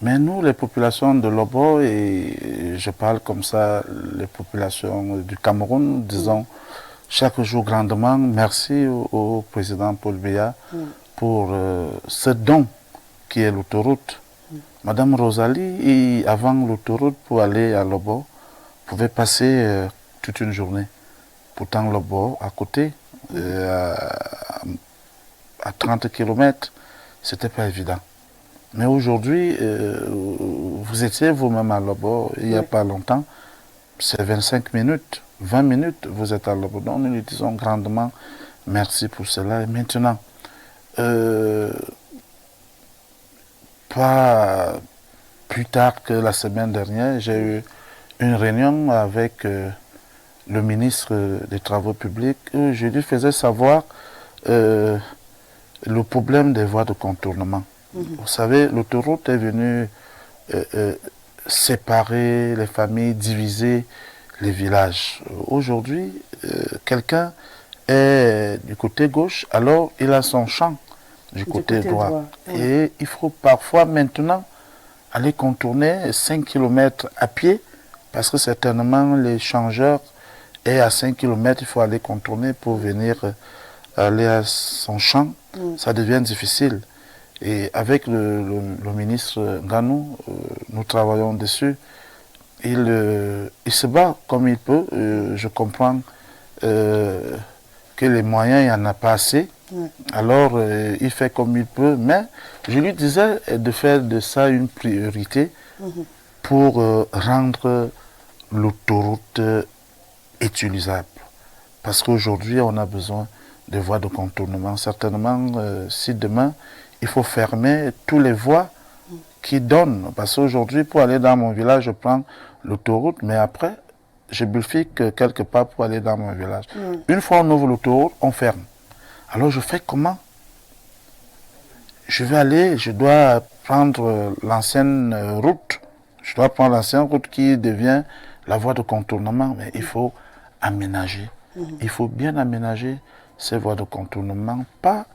Mais nous, les populations de Lobo, et je parle comme ça, les populations du Cameroun, disons chaque jour grandement merci au président Paul Biya pour ce don qui est l'autoroute. Madame Rosalie, avant l'autoroute, pour aller à Lobo, pouvait passer toute une journée. Pourtant, Lobo, à côté, à 30 km, c'était pas évident. Mais aujourd'hui, vous étiez vous-même à Lobo il n'y a pas longtemps, c'est 25 minutes, 20 minutes, vous êtes à Lobo. Donc nous lui disons grandement merci pour cela. Et maintenant, pas plus tard que la semaine dernière, j'ai eu une réunion avec le ministre des Travaux publics, où je lui faisais savoir le problème des voies de contournement. Vous savez, l'autoroute est venue séparer les familles, diviser les villages. Aujourd'hui, quelqu'un est du côté gauche, alors il a son champ du côté droit. Oui. Et il faut parfois maintenant aller contourner 5 km à pied, parce que certainement les changeurs est à 5 km, il faut aller contourner pour venir aller à son champ. Ça devient difficile. Et avec le ministre Nganou, nous travaillons dessus. Il se bat comme il peut. Je comprends que les moyens, il n'y en a pas assez. Alors, il fait comme il peut. Mais je lui disais de faire de ça une priorité pour rendre l'autoroute utilisable. Parce qu'aujourd'hui, on a besoin de voies de contournement. Certainement, si demain, il faut fermer toutes les voies qui donnent. Parce qu'aujourd'hui, pour aller dans mon village, je prends l'autoroute, mais après, je bifurque quelque part pour aller dans mon village. Une fois on ouvre l'autoroute, on ferme. Alors je fais comment? Je vais aller, je dois prendre l'ancienne route. Je dois prendre l'ancienne route qui devient la voie de contournement, mais il faut aménager. Il faut bien aménager ces voies de contournement, pas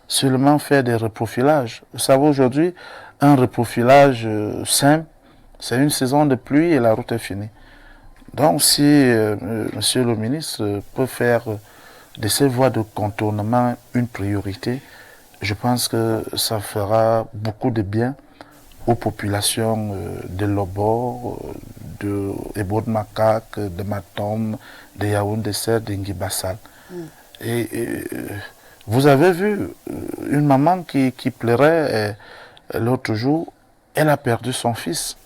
seulement faire des reprofilages. Vous savez, aujourd'hui, un reprofilage simple, c'est une saison de pluie et la route est finie. Donc, si Monsieur le ministre peut faire de ces voies de contournement une priorité, je pense que ça fera beaucoup de bien aux populations de Lobo, de Ebo de Macaque, de Matom, de Yaoundé, de Nguibassal. Et vous avez vu une maman qui pleurait l'autre jour, elle a perdu son fils.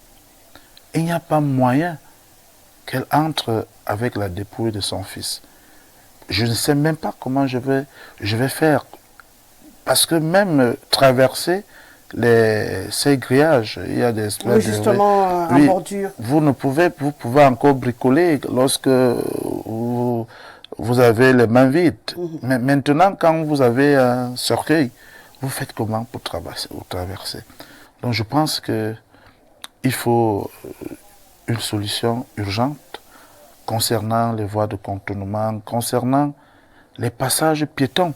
Il n'y a pas moyen qu'elle entre avec la dépouille de son fils. Je ne sais même pas comment je vais faire. Parce que même traverser ces grillages, il y a des espèces justement, en bordure. Vous pouvez encore bricoler lorsque vous avez les mains vides. Mais maintenant, quand vous avez un cercueil, vous faites comment pour traverser? Donc je pense qu'il faut une solution urgente concernant les voies de contournement, concernant les passages piétons.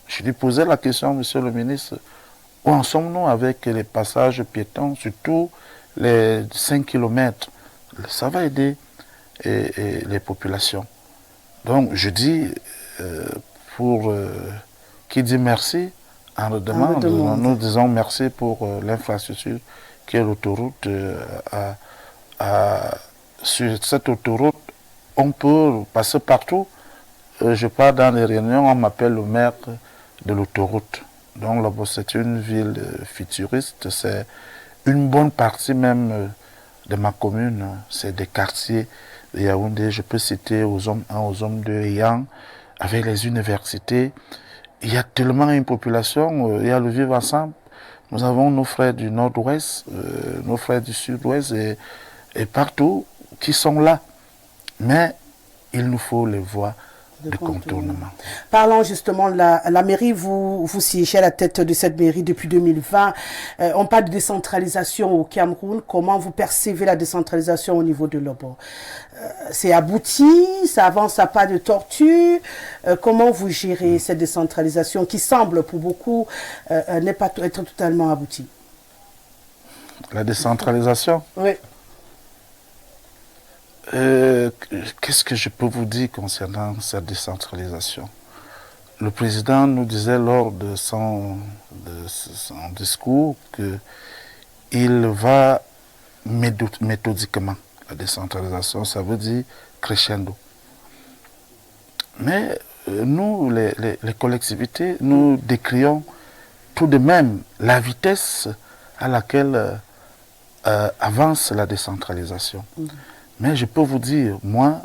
Je lui posais la question, monsieur le ministre, où en sommes-nous avec les passages piétons, surtout les 5 km? Ça va aider les populations. Donc je dis, qui dit merci, en redemande, nous disons merci pour l'infrastructure qui est l'autoroute. Sur cette autoroute, on peut passer partout. Je pars dans les réunions, on m'appelle le maire de l'autoroute. Donc Lobo, c'est une ville futuriste, c'est une bonne partie même de ma commune, c'est des quartiers de Yaoundé. Je peux citer aux hommes 1, aux hommes 2, Yang, avec les universités. Il y a tellement une population, il y a le vivre ensemble. Nous avons nos frères du nord-ouest, nos frères du sud-ouest et partout qui sont là. Mais il nous faut les voies de contournement. Parlons justement de la mairie, vous siégez à la tête de cette mairie depuis 2020. On parle de décentralisation au Cameroun. Comment vous percevez la décentralisation au niveau de Lobo? C'est abouti, ça avance à pas de tortue. Comment vous gérez cette décentralisation qui semble pour beaucoup n'est pas être totalement aboutie? La décentralisation? Oui. Qu'est-ce que je peux vous dire concernant cette décentralisation? Le président nous disait lors de son discours qu'il va méthodiquement. La décentralisation, ça veut dire crescendo. Mais nous, les collectivités, nous décrions tout de même la vitesse à laquelle avance la décentralisation. Mais je peux vous dire, moi,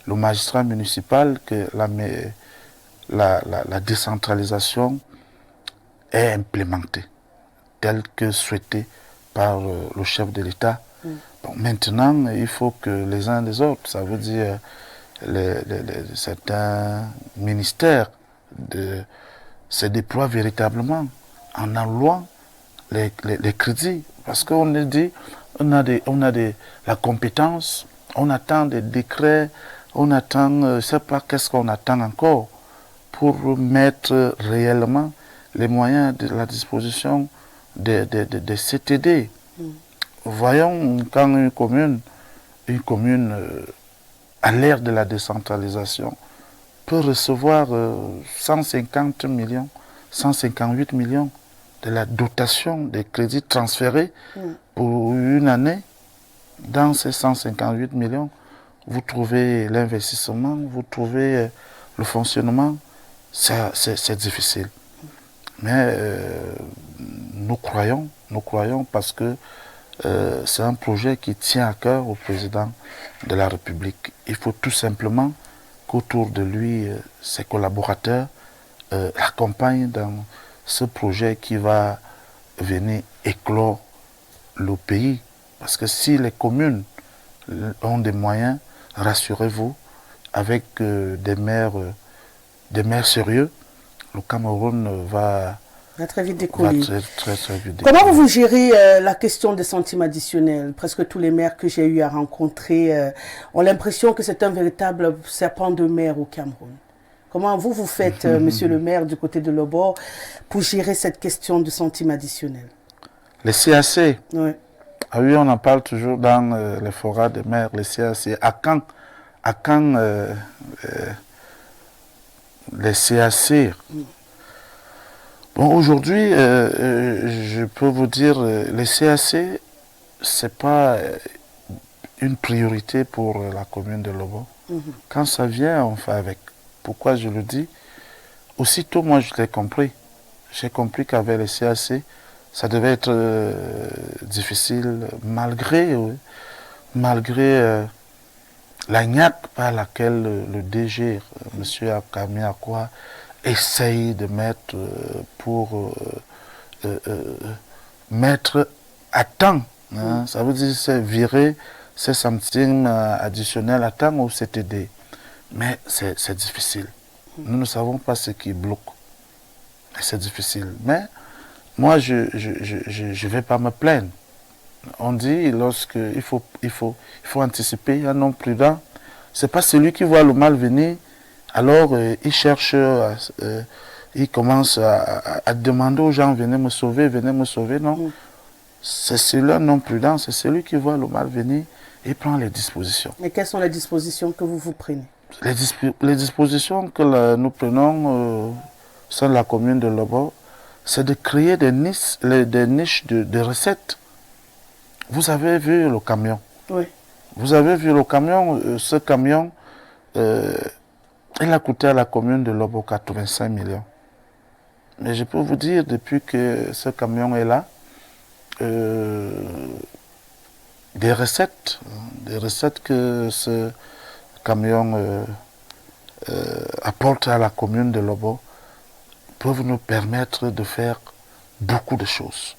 le magistrat municipal, que la décentralisation est implémentée, telle que souhaitée par le chef de l'État. Bon, maintenant, il faut que les uns des autres, ça veut dire certains ministères, se déploient véritablement en allouant les crédits. Parce qu'on dit, la compétence, on attend des décrets, on attend, je ne sais pas qu'est-ce qu'on attend encore pour mettre réellement les moyens de la disposition des CTD. Voyons quand une commune à l'ère de la décentralisation peut recevoir 150 millions, 158 millions de la dotation des crédits transférés pour une année. Dans ces 158 millions, vous trouvez l'investissement, vous trouvez le fonctionnement. C'est difficile. Mais nous croyons parce que c'est un projet qui tient à cœur au président de la République. Il faut tout simplement qu'autour de lui, ses collaborateurs l'accompagnent dans ce projet qui va venir éclore le pays. Parce que si les communes ont des moyens, rassurez-vous, avec des maires sérieux, le Cameroun va très vite décoller. Très vite décoller. Comment vous gérez la question des centimes additionnels? Presque tous les maires que j'ai eu à rencontrer ont l'impression que c'est un véritable serpent de mer au Cameroun. Comment vous faites, monsieur le maire, du côté de Lobo, pour gérer cette question de centimes additionnels? Les CAC. Oui. Ah oui, on en parle toujours dans les forats des maires, les CAC. À quand les CAC? Bon, aujourd'hui, je peux vous dire, les CAC, c'est pas une priorité pour la commune de Lobo. Quand ça vient, on fait avec. Pourquoi je le dis? Aussitôt, moi, je l'ai compris. J'ai compris qu'avec les CAC, ça devait être difficile, malgré la gnaque par laquelle le DG, M. Akami Akwa, essaye de mettre pour mettre à temps. Hein. Ça veut dire c'est virer ces centimes additionnels à temps au CTD. Mais c'est difficile. Nous ne savons pas ce qui bloque. C'est difficile. Mais moi, je ne vais pas me plaindre. On dit il faut anticiper, un homme prudent. Ce n'est pas celui qui voit le mal venir, alors il cherche, il commence à demander aux gens, venez me sauver, non. C'est celui un homme prudent, c'est celui qui voit le mal venir et prend les dispositions. Et quelles sont les dispositions que vous prenez? Les dispositions que nous prenons sur la commune de Lobo, c'est de créer des niches de recettes. Vous avez vu le camion. Oui. Vous avez vu le camion. Ce camion, il a coûté à la commune de Lobo 85 millions. Mais je peux vous dire, depuis que ce camion est là, des recettes que ce camion apporte à la commune de Lobo peuvent nous permettre de faire beaucoup de choses.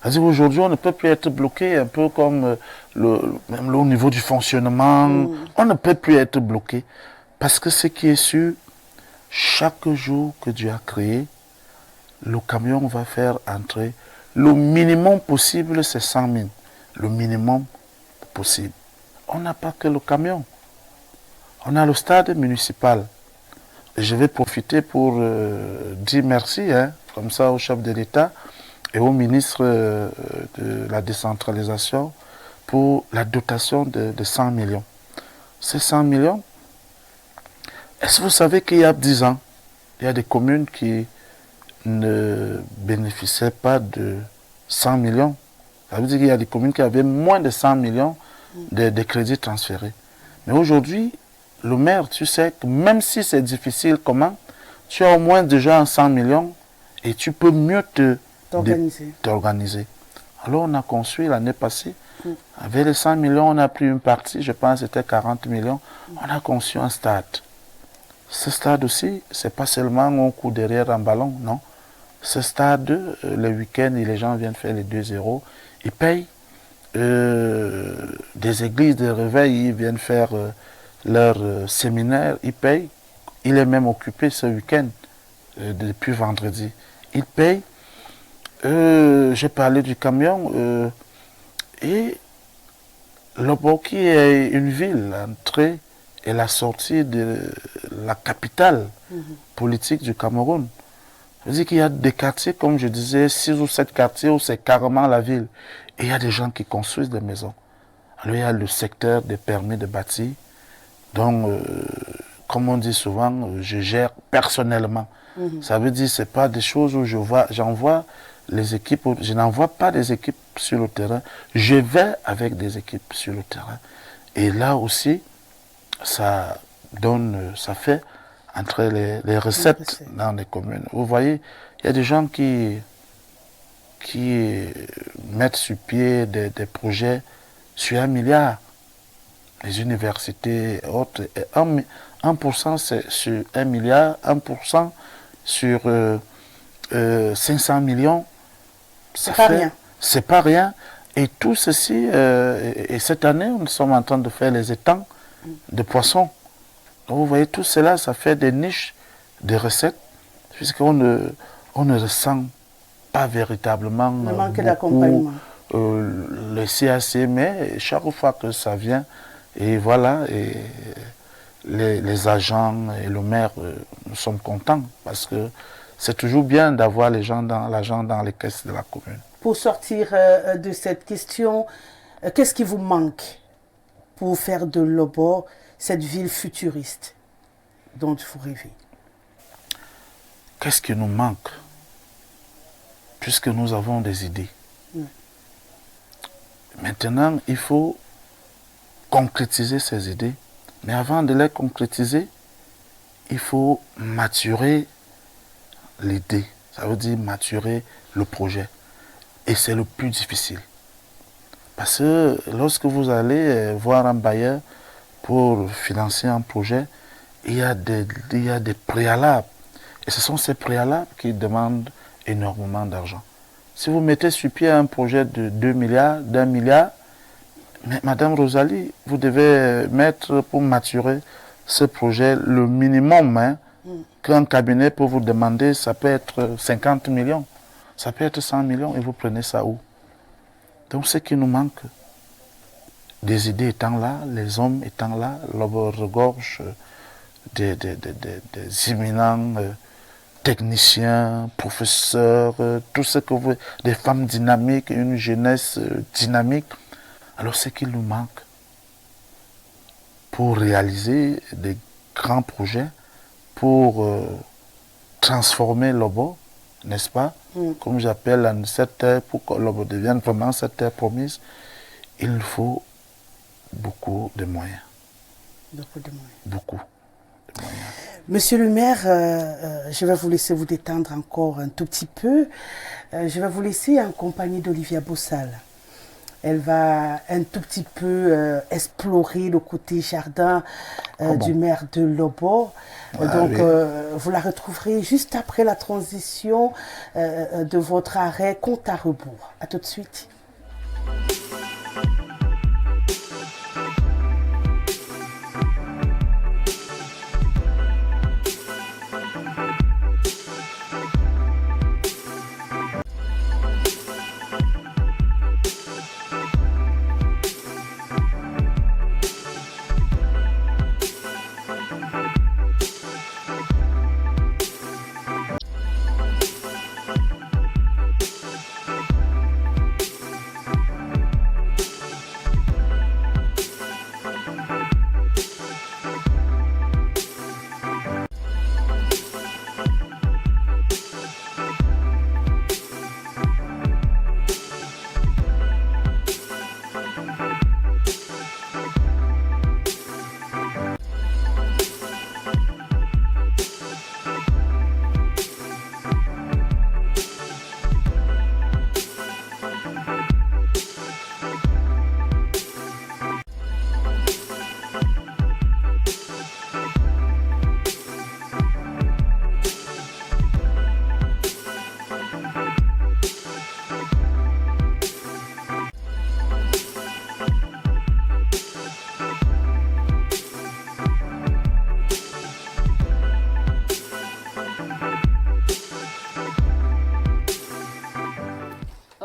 C'est-à-dire aujourd'hui, on ne peut plus être bloqué, un peu comme même au niveau du fonctionnement. On ne peut plus être bloqué. Parce que ce qui est sûr, chaque jour que Dieu a créé, le camion va faire entrer. Le minimum possible, c'est 100 000. Le minimum possible. On n'a pas que le camion. On a le stade municipal. Je vais profiter pour dire merci, comme ça, au chef de l'État et au ministre de la décentralisation pour la dotation de 100 millions. Ces 100 millions, est-ce que vous savez qu'il y a 10 ans, il y a des communes qui ne bénéficiaient pas de 100 millions. Ça veut dire qu'il y a des communes qui avaient moins de 100 millions de crédits transférés. Mais aujourd'hui, le maire, tu sais que même si c'est difficile, comment, tu as au moins déjà 100 millions et tu peux mieux t'organiser. Alors on a construit l'année passée, avec les 100 millions, on a pris une partie, je pense que c'était 40 millions, on a conçu un stade. Ce stade aussi, c'est pas seulement on court derrière un ballon, non. Ce stade, le week-end, les gens viennent faire les 2-0, ils payent des églises de réveil, ils viennent faire leur séminaire, ils payent. Il est même occupé ce week-end, depuis vendredi. Ils payent. J'ai parlé du camion et Lobo qui est une ville, l'entrée et la sortie de la capitale politique du Cameroun. Je veux dire qu'il y a des quartiers, comme je disais, 6 ou 7 quartiers où c'est carrément la ville. Et il y a des gens qui construisent des maisons. Alors il y a le secteur des permis de bâtir. Donc, comme on dit souvent, je gère personnellement. Ça veut dire que ce n'est pas des choses où j'envoie les équipes, je n'envoie pas des équipes sur le terrain, je vais avec des équipes sur le terrain. Et là aussi, ça fait entrer les recettes dans les communes. Vous voyez, il y a des gens qui mettent sur pied des projets sur 1 milliard. Les universités et autres, 1% c'est sur 1 milliard, 1% sur 500 millions. C'est pas rien. C'est pas rien. Et tout ceci, et cette année, nous sommes en train de faire les étangs de poissons. Donc vous voyez, tout cela, ça fait des niches de recettes, puisqu'on ne ressent pas véritablement le manque d'accompagnement. Le CAC, mais chaque fois que ça vient, et voilà, et les agents et le maire, nous sommes contents, parce que c'est toujours bien d'avoir l'argent dans les caisses de la commune. Pour sortir de cette question, qu'est-ce qui vous manque pour faire de Lobo cette ville futuriste dont vous rêvez? Qu'est-ce qui nous manque? Puisque nous avons des idées. Maintenant, il faut concrétiser ces idées. Mais avant de les concrétiser, il faut maturer l'idée. Ça veut dire maturer le projet. Et c'est le plus difficile. Parce que lorsque vous allez voir un bailleur pour financer un projet, il y a des préalables. Et ce sont ces préalables qui demandent énormément d'argent. Si vous mettez sur pied un projet de 2 milliards, d'1 milliard, mais Madame Rosalie, vous devez mettre pour maturer ce projet le minimum qu'un cabinet peut vous demander. Ça peut être 50 millions, ça peut être 100 millions, et vous prenez ça où? Donc ce qui nous manque, des idées étant là, les hommes étant là, Lobo regorge des imminents techniciens, professeurs, tout ce que vous... des femmes dynamiques, une jeunesse dynamique. Alors ce qui nous manque pour réaliser des grands projets, pour transformer Lobo, n'est-ce pas? Comme j'appelle cette terre, pour que Lobo devienne vraiment cette terre promise, il nous faut beaucoup de moyens. Beaucoup de moyens. Beaucoup de moyens. Monsieur le maire, je vais vous laisser vous détendre encore un tout petit peu. Je vais vous laisser en compagnie d'Olivia Bossal. Elle va un tout petit peu explorer le côté jardin du maire de Lobo. Donc, oui. Vous la retrouverez juste après la transition de votre arrêt compte à rebours. À tout de suite.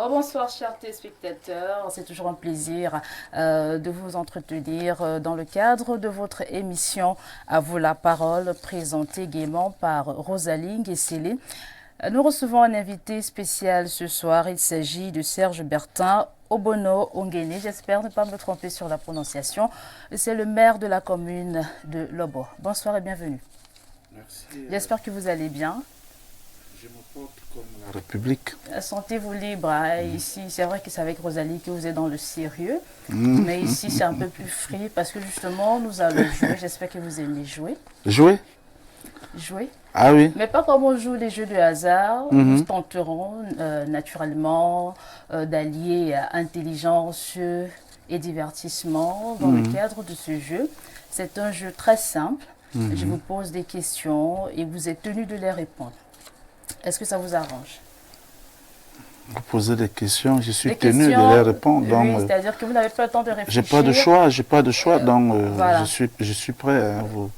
Oh, bonsoir chers téléspectateurs, c'est toujours un plaisir de vous entretenir dans le cadre de votre émission À vous la parole, présentée gaiement par Rosalie Nguessélé. Nous recevons un invité spécial ce soir, il s'agit de Serge Bertin Obono Ongene, j'espère ne pas me tromper sur la prononciation. C'est le maire de la commune de Lobo. Bonsoir et bienvenue. Merci. J'espère que vous allez bien. Je me porte comme la République. Sentez-vous libre. Hein. Ici, c'est vrai que c'est avec Rosalie que vous êtes dans le sérieux. Mais ici, c'est un peu plus free parce que justement, nous allons jouer. J'espère que vous aimez jouer. Jouer? Jouer. Ah oui. Mais pas comme on joue les jeux de hasard. Nous tenterons naturellement d'allier intelligence et divertissement dans le cadre de ce jeu. C'est un jeu très simple. Je vous pose des questions et vous êtes tenu de les répondre. Est-ce que ça vous arrange? Vous posez des questions, je suis tenu de les répondre. Oui, c'est-à-dire que vous n'avez pas le temps de réfléchir. J'ai pas de choix, donc voilà. je suis prêt à vous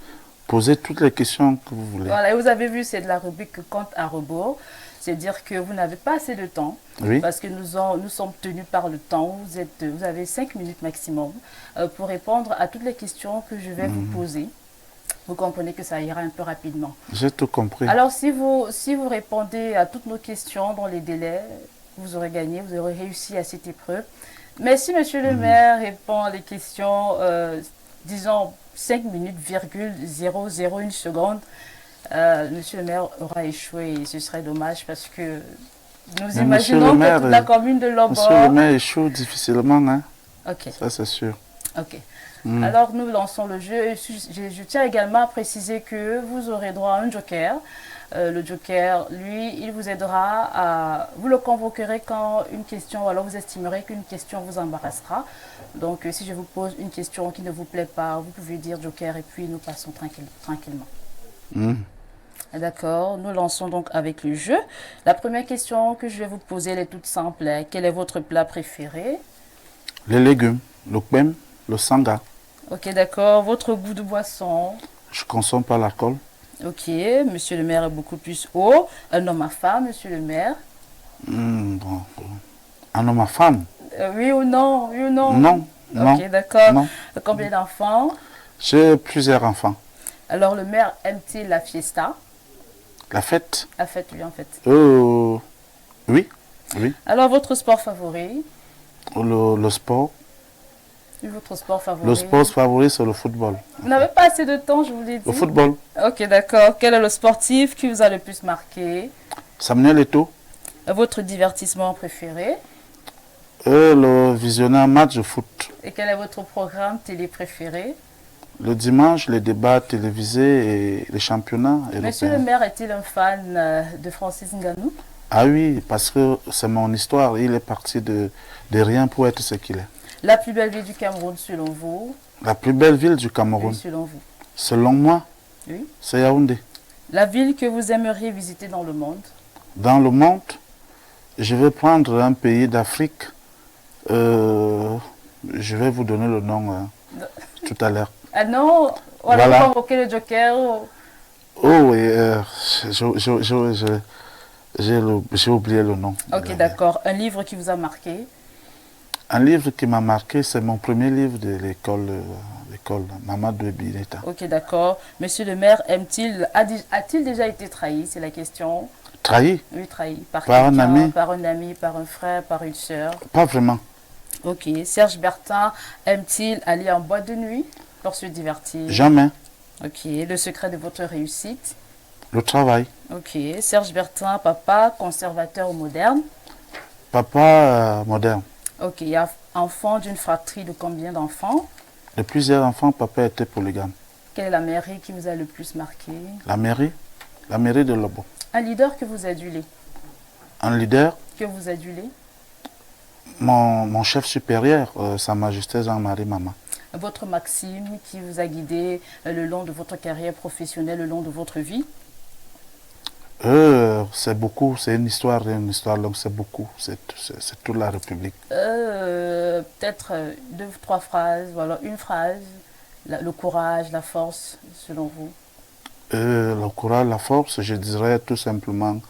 poser toutes les questions que vous voulez. Voilà, et vous avez vu, c'est de la rubrique compte à rebours. C'est-à-dire que vous n'avez pas assez de temps, Oui. parce que nous sommes tenus par le temps. Vous avez 5 minutes maximum pour répondre à toutes les questions que je vais vous poser. Vous comprenez que ça ira un peu rapidement. J'ai tout compris. Alors, si vous répondez à toutes nos questions dans les délais, vous aurez gagné, vous aurez réussi à cette épreuve. Mais si monsieur le maire répond les questions, disons 5 minutes, 001 seconde, monsieur le maire aura échoué et ce serait dommage parce que nous imaginons que toute la commune de Lobo... Monsieur le maire échoue difficilement, hein? Ok. Ça, c'est sûr. Ok. Alors, nous lançons le jeu. Et je tiens également à préciser que vous aurez droit à un joker. Le joker, lui, il vous aidera à... Vous le convoquerez quand une question, ou alors vous estimerez qu'une question vous embarrassera. Donc, si je vous pose une question qui ne vous plaît pas, vous pouvez dire joker et puis nous passons tranquillement. D'accord, nous lançons donc avec le jeu. La première question que je vais vous poser, elle est toute simple. Quel est votre plat préféré? Les légumes, le kwem, le sanga. Ok, d'accord. Votre goût de boisson? Je ne consomme pas l'alcool. Ok, monsieur le maire est beaucoup plus haut. Un homme à femme, monsieur le maire? Bon. Un homme à femme? Oui ou non? Oui ou non? Non. Ok, d'accord. Non. Combien d'enfants? J'ai plusieurs enfants. Alors, le maire aime-t-il la fiesta? La fête? La fête, oui, en fait. Oui. Oui. Alors, votre sport favori? Le sport? Votre sport favori? Le sport favori, c'est le football. Vous n'avez pas assez de temps, je vous l'ai dit. Le football. Ok, d'accord. Quel est le sportif qui vous a le plus marqué? Samuel Eto'o. Votre divertissement préféré? Le visionnaire match de foot. Et quel est votre programme télé préféré? Le dimanche, les débats télévisés et les championnats européens. Monsieur le maire est-il un fan de Francis Ngannou? Ah oui, parce que c'est mon histoire. Il est parti de rien pour être ce qu'il est. La plus belle ville du Cameroun, selon vous? La plus belle ville du Cameroun? Oui, selon vous. Selon moi? Oui. C'est Yaoundé. La ville que vous aimeriez visiter dans le monde? Dans le monde, je vais prendre un pays d'Afrique. Je vais vous donner le nom tout à l'heure. Ah non, on va convoquer le joker. Oh oui, j'ai oublié le nom. Ok, d'accord. Un livre qui vous a marqué? Un livre qui m'a marqué, c'est mon premier livre de l'école, Mamadou Bineta. Ok, d'accord. Monsieur le maire a-t-il déjà été trahi? C'est la question. Trahi? Oui, trahi. Par un ami? Par un ami, par un frère, par une sœur? Pas vraiment. Ok. Serge Bertin aime-t-il aller en boîte de nuit pour se divertir? Jamais. Ok. Le secret de votre réussite? Le travail. Ok. Serge Bertin, papa, conservateur ou moderne? Papa moderne. Ok. Enfant d'une fratrie de combien d'enfants? De plusieurs enfants, papa était polygame. Quelle est la mairie qui vous a le plus marqué? La mairie de Lobo. Un leader que vous adulez? Un leader? Que vous adulez? Mon chef supérieur, Sa Majesté Jean-Marie Mama. Votre maxime qui vous a guidé le long de votre carrière professionnelle, le long de votre vie? C'est beaucoup, c'est une histoire longue, c'est beaucoup, c'est toute la République. Peut-être 2 ou 3 phrases, voilà, une phrase, le courage, la force, selon vous? Le courage, la force, je dirais tout simplement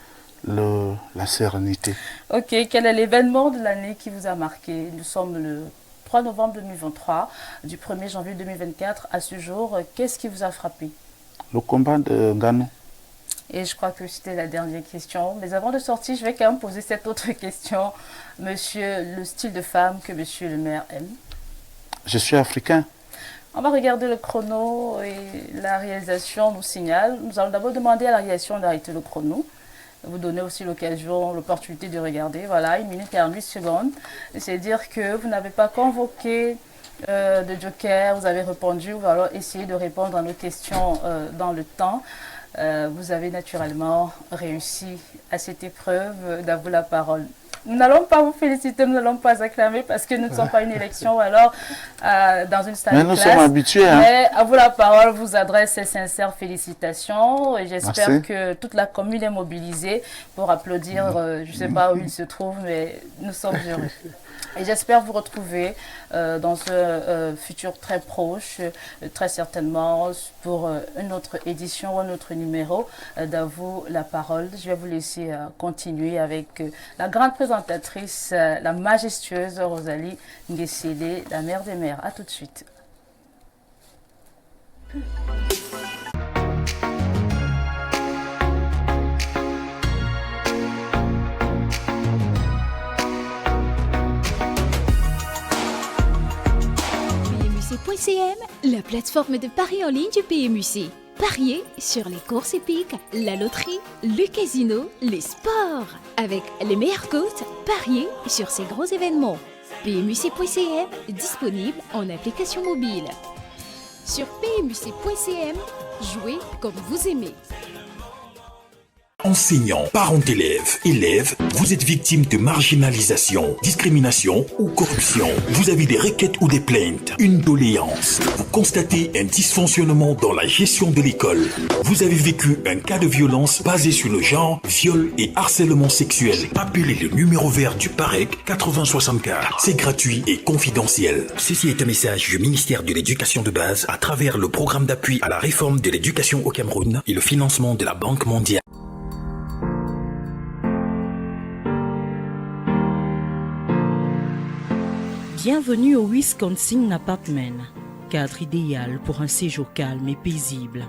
la sérénité. Ok, quel est l'événement de l'année qui vous a marqué? Nous sommes le 3 novembre 2023, du 1er janvier 2024 à ce jour. Qu'est-ce qui vous a frappé? Le combat de Nganou. Et je crois que c'était la dernière question. Mais avant de sortir, je vais quand même poser cette autre question. Monsieur, le style de femme que monsieur le maire aime? Je suis africain. On va regarder le chrono et la réalisation nous signale. Nous allons d'abord demander à la réalisation d'arrêter le chrono. Vous donner aussi l'opportunité de regarder. Voilà, 1 minute 48 secondes. C'est dire que vous n'avez pas convoqué de joker, vous avez répondu, vous allez essayer de répondre à nos questions dans le temps. Vous avez naturellement réussi à cette épreuve d'avoir la parole. Nous n'allons pas vous féliciter, nous n'allons pas acclamer parce que nous ne sommes pas une élection ou alors dans une salle de classe. Mais nous sommes habitués. Hein? Mais à vous la parole, vous adresse ses sincères félicitations et j'espère que toute la commune est mobilisée pour applaudir, je ne sais pas où il se trouve, mais nous sommes heureux. Et j'espère vous retrouver dans un futur très proche, très certainement pour une autre édition ou un autre numéro d'Avoue la parole. Je vais vous laisser continuer avec la grande présentatrice, la majestueuse Rosalie Nguessélé, la mère des mères. À tout de suite. PMUC.cm, la plateforme de paris en ligne du PMUC. Pariez sur les courses épiques, la loterie, le casino, les sports. Avec les meilleures cotes, pariez sur ces gros événements. PMUC.cm, disponible en application mobile. Sur PMUC.cm, jouez comme vous aimez. Enseignants, parents d'élèves, vous êtes victime de marginalisation, discrimination ou corruption. Vous avez des requêtes ou des plaintes, une doléance. Vous constatez un dysfonctionnement dans la gestion de l'école. Vous avez vécu un cas de violence basé sur le genre, viol et harcèlement sexuel. Appelez le numéro vert du PAREC 8064. C'est gratuit et confidentiel. Ceci est un message du ministère de l'Éducation de base à travers le programme d'appui à la réforme de l'éducation au Cameroun et le financement de la Banque mondiale. Bienvenue au Wisconsin Apartment, cadre idéal pour un séjour calme et paisible.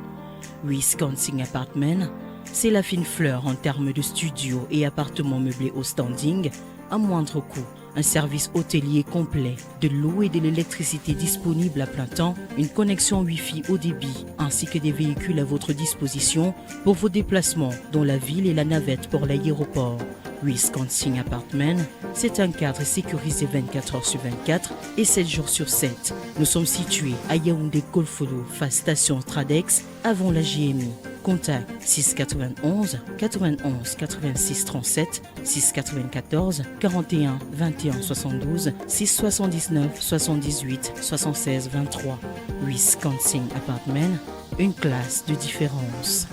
Wisconsin Apartment, c'est la fine fleur en termes de studios et appartements meublés au standing à moindre coût. Un service hôtelier complet, de l'eau et de l'électricité disponible à plein temps, une connexion Wi-Fi haut débit, ainsi que des véhicules à votre disposition pour vos déplacements dans la ville et la navette pour l'aéroport. Wisconsin Apartment, c'est un cadre sécurisé 24 heures sur 24 et 7 jours sur 7. Nous sommes situés à Yaoundé Kolfolo, face station Tradex, avant la GMI. Contact 691 91 86 37 694 41 21 72 679 78 76 23. Wisconsin Apartment, une classe de différence.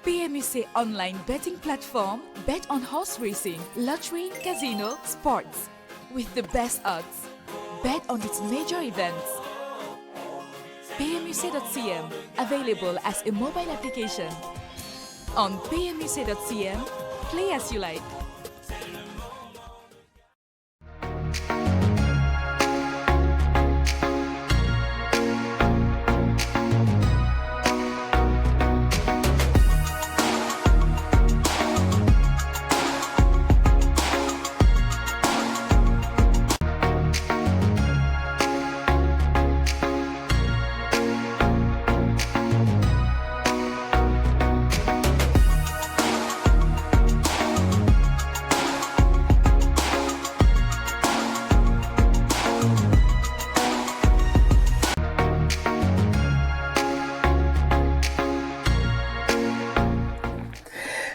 PMUC online betting platform, bet on horse racing, lottery, casino, sports. With the best odds. Bet on its major events. PMUC.cm, available as a mobile application. On PMUC.cm, play as you like.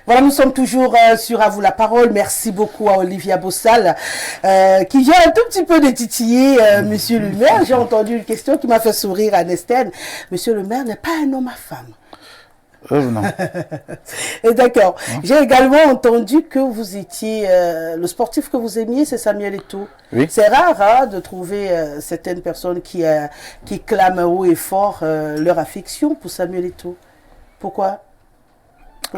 Voilà, nous sommes toujours sur À vous la parole. Merci beaucoup à Olivia Bossal qui vient un tout petit peu de titiller Monsieur le maire. J'ai entendu une question qui m'a fait sourire à Nesten. Monsieur le maire n'est pas un homme à femme. Non. D'accord. J'ai également entendu que vous étiez le sportif que vous aimiez, c'est Samuel Eto'o. Oui. C'est rare de trouver certaines personnes qui clament haut et fort leur affection pour Samuel Eto'o. Pourquoi?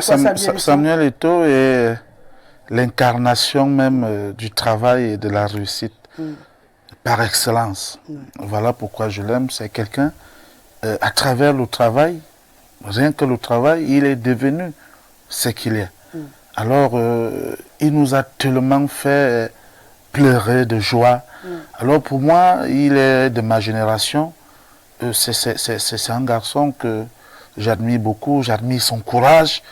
Samuel Eto'o est l'incarnation même du travail et de la réussite par excellence. Voilà pourquoi je l'aime. C'est quelqu'un, à travers le travail, rien que le travail, il est devenu ce qu'il est. Alors, il nous a tellement fait pleurer de joie. Alors, pour moi, il est de ma génération. C'est un garçon que j'admire beaucoup. J'admire son courage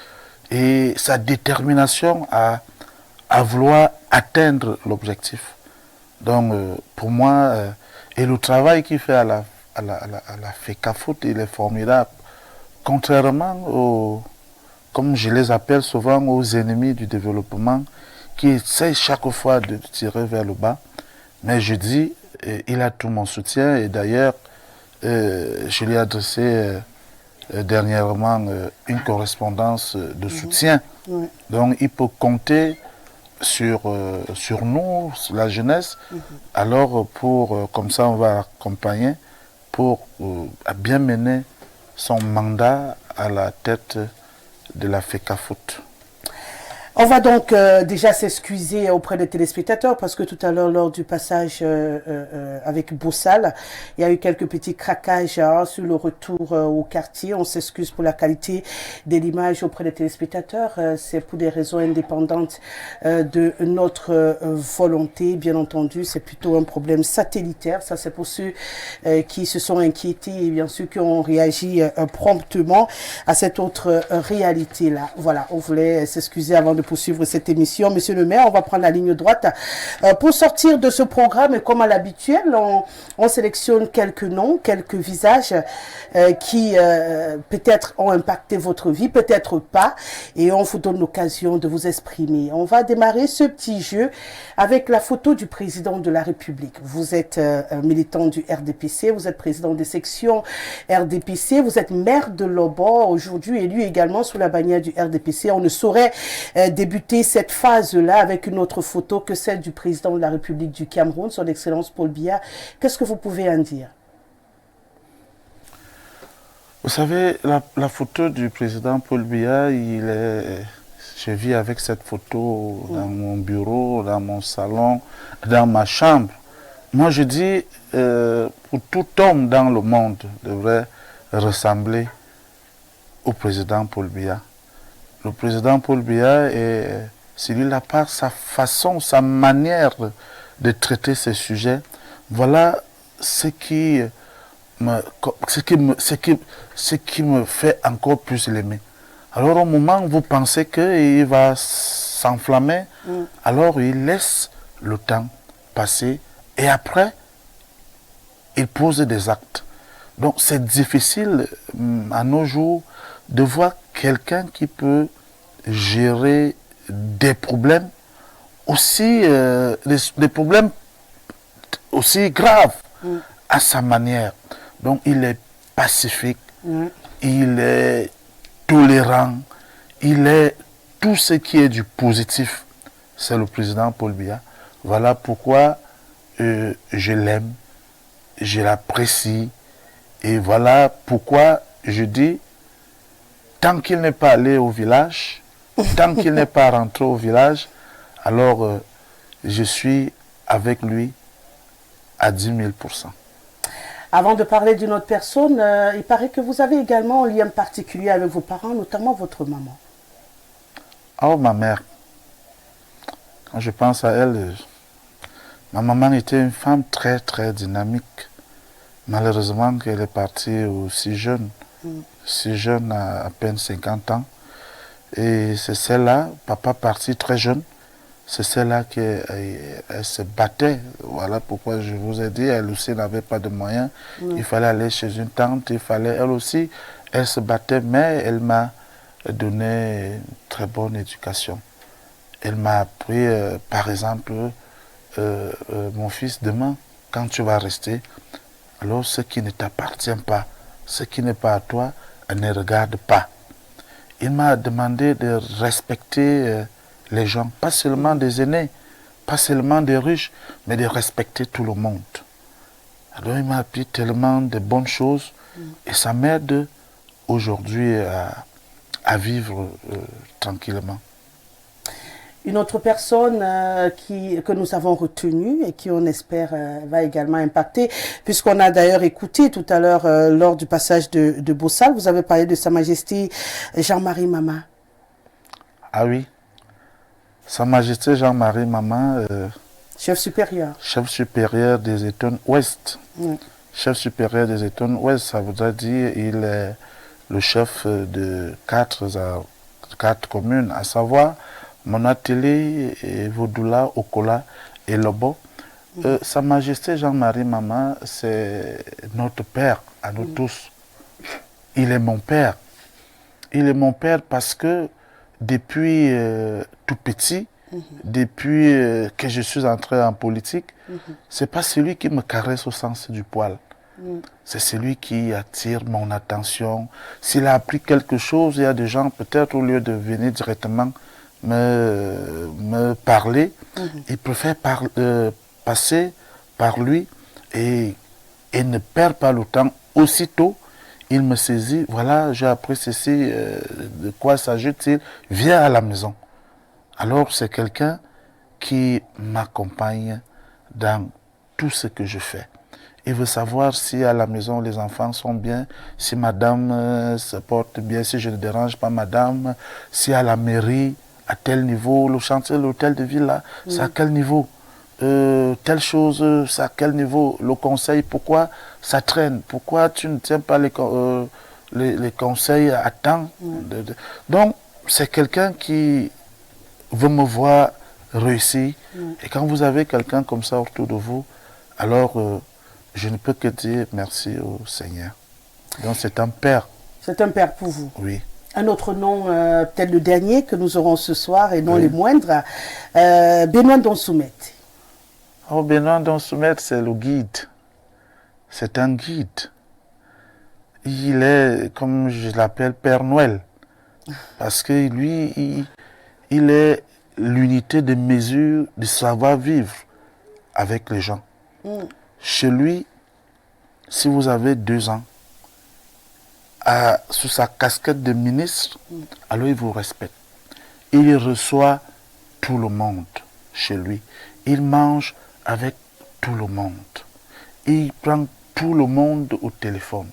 et sa détermination à vouloir atteindre l'objectif. Donc, pour moi, et le travail qu'il fait à la FECAFOOT, il est formidable. Contrairement comme je les appelle souvent, aux ennemis du développement, qui essayent chaque fois de tirer vers le bas. Mais je dis, il a tout mon soutien, et d'ailleurs, je lui ai adressé dernièrement une correspondance de soutien. Donc, il peut compter sur nous, sur la jeunesse. Alors, comme ça, on va accompagner pour bien mener son mandat à la tête de la FECAFOOT. On va donc déjà s'excuser auprès des téléspectateurs parce que tout à l'heure, lors du passage avec Boussal, il y a eu quelques petits craquages sur le retour au quartier. On s'excuse pour la qualité de l'image auprès des téléspectateurs. C'est pour des raisons indépendantes de notre volonté. Bien entendu, c'est plutôt un problème satellitaire. Ça, c'est pour ceux qui se sont inquiétés et bien sûr qui ont réagi promptement à cette autre réalité-là. Voilà, on voulait s'excuser avant de poursuivre cette émission. Monsieur le maire, on va prendre la ligne droite. Pour sortir de ce programme, et comme à l'habituel, on sélectionne quelques noms, quelques visages qui peut-être ont impacté votre vie, peut-être pas, et on vous donne l'occasion de vous exprimer. On va démarrer ce petit jeu avec la photo du président de la République. Vous êtes militant du RDPC, vous êtes président des sections RDPC, vous êtes maire de Lobo, aujourd'hui élu également sous la bannière du RDPC. On ne saurait débuter cette phase-là avec une autre photo que celle du président de la République du Cameroun, son Excellence Paul Biya. Qu'est-ce que vous pouvez en dire? Vous savez, la photo du président Paul Biya, je vis avec cette photo dans mon bureau, dans mon salon, dans ma chambre. Moi, je dis, pour tout homme dans le monde devrait ressembler au président Paul Biya. Le président Paul Biya est celui-là par sa façon, sa manière de traiter ces sujets. Voilà ce qui me fait encore plus l'aimer. Alors au moment où vous pensez qu'il va s'enflammer, alors il laisse le temps passer et après, il pose des actes. Donc c'est difficile à nos jours de voir quelqu'un qui peut gérer des problèmes aussi, des problèmes aussi graves à sa manière. Donc il est pacifique, il est tolérant, il est tout ce qui est du positif. C'est le président Paul Biya. Voilà pourquoi je l'aime, je l'apprécie et voilà pourquoi je dis tant qu'il n'est pas allé au village, tant qu'il n'est pas rentré au village, alors je suis avec lui à 10 000%. Avant de parler d'une autre personne, il paraît que vous avez également un lien particulier avec vos parents, notamment votre maman. Oh, ma mère. Quand je pense à elle, ma maman était une femme très, très dynamique. Malheureusement, elle est partie aussi jeune. Si jeune, à peine 50 ans. Et c'est celle-là, papa parti très jeune, c'est celle-là qui elle se battait. Voilà pourquoi je vous ai dit, elle aussi n'avait pas de moyens. Il fallait aller chez une tante, il fallait, elle aussi, elle se battait, mais elle m'a donné une très bonne éducation. Elle m'a appris, par exemple, mon fils, demain, quand tu vas rester, alors ce qui ne t'appartient pas, ce qui n'est pas à toi, ne regarde pas. Il m'a demandé de respecter les gens, pas seulement des aînés, pas seulement des riches, mais de respecter tout le monde. Alors il m'a appris tellement de bonnes choses et ça m'aide aujourd'hui à vivre tranquillement. Une autre personne que nous avons retenue et qui on espère va également impacter, puisqu'on a d'ailleurs écouté tout à l'heure lors du passage de Bossal, vous avez parlé de Sa Majesté Jean-Marie Mama. Ah oui, Sa Majesté Jean-Marie Mama, chef supérieur. Chef supérieur des États Ouest. Oui. Chef supérieur des États Ouest, ça voudrait dire il est le chef de 4 communes, à savoir Monatélé, Vaudoula, Okola et Lobo. Sa Majesté Jean-Marie Mama, c'est notre père à nous tous. Il est mon père. Il est mon père parce que depuis tout petit, depuis que je suis entré en politique, c'est pas celui qui me caresse au sens du poil. C'est celui qui attire mon attention. S'il a appris quelque chose, il y a des gens, peut-être au lieu de venir directement me parler, ils préfèrent passer par lui et ne perd pas le temps. Aussitôt, il me saisit, voilà, j'ai appris ceci, de quoi s'agit-il, viens à la maison. Alors c'est quelqu'un qui m'accompagne dans tout ce que je fais. Il veut savoir si à la maison les enfants sont bien, si madame se porte bien, si je ne dérange pas madame, si à la mairie, à tel niveau, le chantier, l'hôtel de ville là, c'est à quel niveau, telle chose, c'est à quel niveau, le conseil, pourquoi ça traîne, pourquoi tu ne tiens pas les conseils à temps. Donc c'est quelqu'un qui veut me voir réussir. Et quand vous avez quelqu'un comme ça autour de vous, alors je ne peux que dire merci au Seigneur. Donc c'est un père. C'est un père pour vous. Oui. Un autre nom, peut-être le dernier que nous aurons ce soir et non les moindres, Benoît Donsoumet. Oh, Benoît Donsoumet, c'est le guide. C'est un guide. Il est, comme je l'appelle, Père Noël. Parce que lui, il est l'unité de mesure du savoir-vivre avec les gens. Chez lui, si vous avez 2 ans, sous sa casquette de ministre, alors il vous respecte. Il reçoit tout le monde chez lui. Il mange avec tout le monde. Il prend tout le monde au téléphone.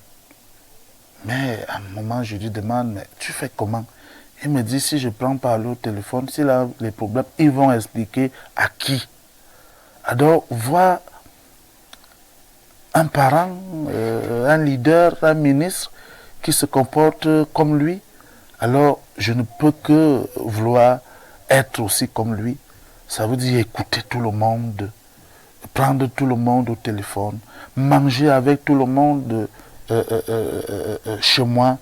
Mais à un moment, je lui demande, mais tu fais comment? Il me dit, si je ne prends pas le téléphone, s'il a des problèmes, ils vont expliquer à qui. Alors, voir un parent, un leader, un ministre qui se comporte comme lui, alors je ne peux que vouloir être aussi comme lui. Ça veut dire écouter tout le monde, prendre tout le monde au téléphone, manger avec tout le monde chez moi.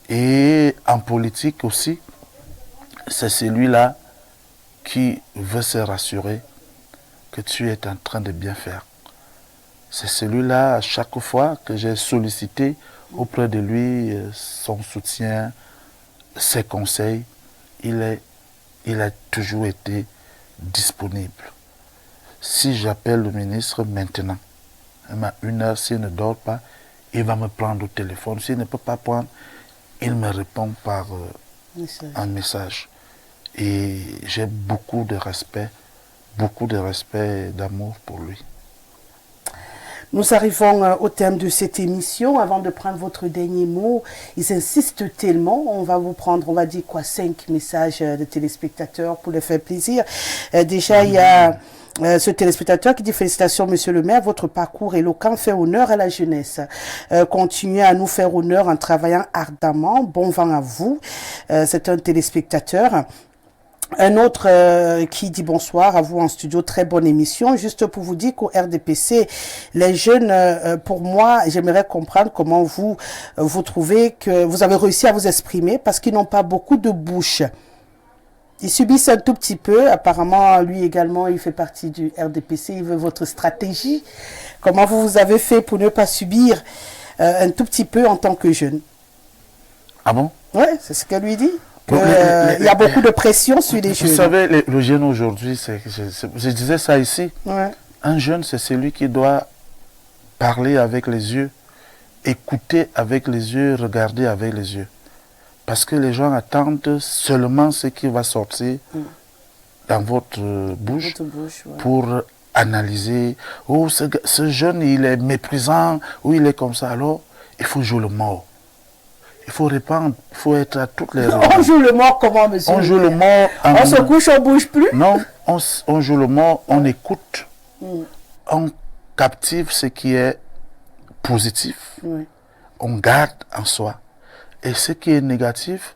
Et en politique aussi, c'est celui-là qui veut se rassurer que tu es en train de bien faire. C'est celui-là, à chaque fois que j'ai sollicité auprès de lui son soutien, ses conseils, il a toujours été disponible. Si j'appelle le ministre maintenant, à 1h, s'il ne dort pas, il va me prendre au téléphone. S'il ne peut pas prendre, il me répond par un message. Et j'ai beaucoup de respect et d'amour pour lui. Nous arrivons au terme de cette émission. Avant de prendre votre dernier mot, ils insistent tellement. On va vous prendre, on va dire quoi, 5 messages de téléspectateurs pour leur faire plaisir. Déjà, il y a ce téléspectateur qui dit: félicitations monsieur le maire, votre parcours éloquent fait honneur à la jeunesse. Continuez à nous faire honneur en travaillant ardemment. Bon vent à vous. C'est un téléspectateur. Un autre qui dit bonsoir à vous en studio, très bonne émission. Juste pour vous dire qu'au RDPC, les jeunes, pour moi, j'aimerais comprendre comment vous trouvez que vous avez réussi à vous exprimer, parce qu'ils n'ont pas beaucoup de bouche. Ils subissent un tout petit peu. Apparemment, lui également, il fait partie du RDPC. Il veut votre stratégie. Comment vous avez fait pour ne pas subir un tout petit peu en tant que jeune? Ah bon? Oui, c'est ce qu'elle lui dit. Il y a beaucoup de pression sur les jeunes. Vous savez, le jeune aujourd'hui, je disais ça ici. Ouais. Un jeune, c'est celui qui doit parler avec les yeux, écouter avec les yeux, regarder avec les yeux. Parce que les gens attendent seulement ce qui va sortir dans votre bouche, pour analyser. Oh, ce jeune, il est méprisant, ou il est comme ça. Alors, il faut jouer le mort. Il faut répandre, il faut être à toutes les On joue le mort comment, monsieur? On joue le mort. On se couche, on bouge plus? Non, on joue le mort, on écoute, on captive ce qui est positif, on garde en soi. Et ce qui est négatif,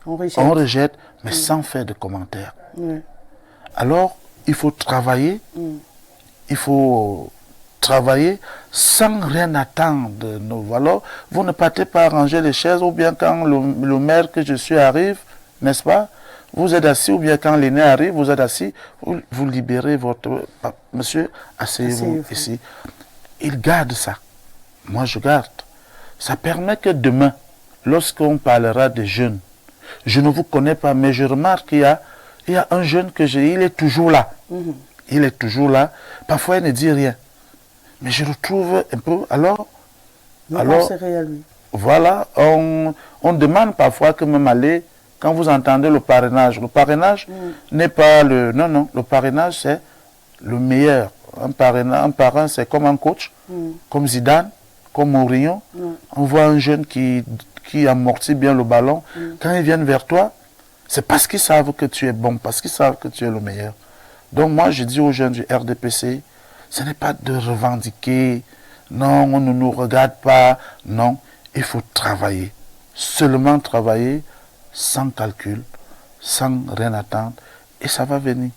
on rejette, mais sans faire de commentaires. Alors, il faut travailler, sans rien attendre de nos valeurs. Vous ne partez pas ranger les chaises, ou bien quand le maire que je suis arrive, n'est-ce pas? Vous êtes assis, ou bien quand l'aîné arrive, vous êtes assis, vous libérez votre... Monsieur, asseyez-vous ici. Il garde ça. Moi, je garde. Ça permet que demain, lorsqu'on parlera des jeunes, je ne vous connais pas, mais je remarque qu'il y a un jeune que j'ai, il est toujours là. Il est toujours là. Parfois, il ne dit rien. Mais je retrouve un peu... Alors, voilà, on demande parfois que même aller, quand vous entendez le parrainage n'est pas le... Non, le parrainage, c'est le meilleur. Un parrain, c'est comme un coach, comme Zidane, comme Mourinho. On voit un jeune qui amortit bien le ballon. Quand ils viennent vers toi, c'est parce qu'ils savent que tu es bon, parce qu'ils savent que tu es le meilleur. Donc moi, je dis aux jeunes du RDPC, ce n'est pas de revendiquer, non, on ne nous regarde pas, non, il faut travailler. Seulement travailler, sans calcul, sans rien attendre, et ça va venir.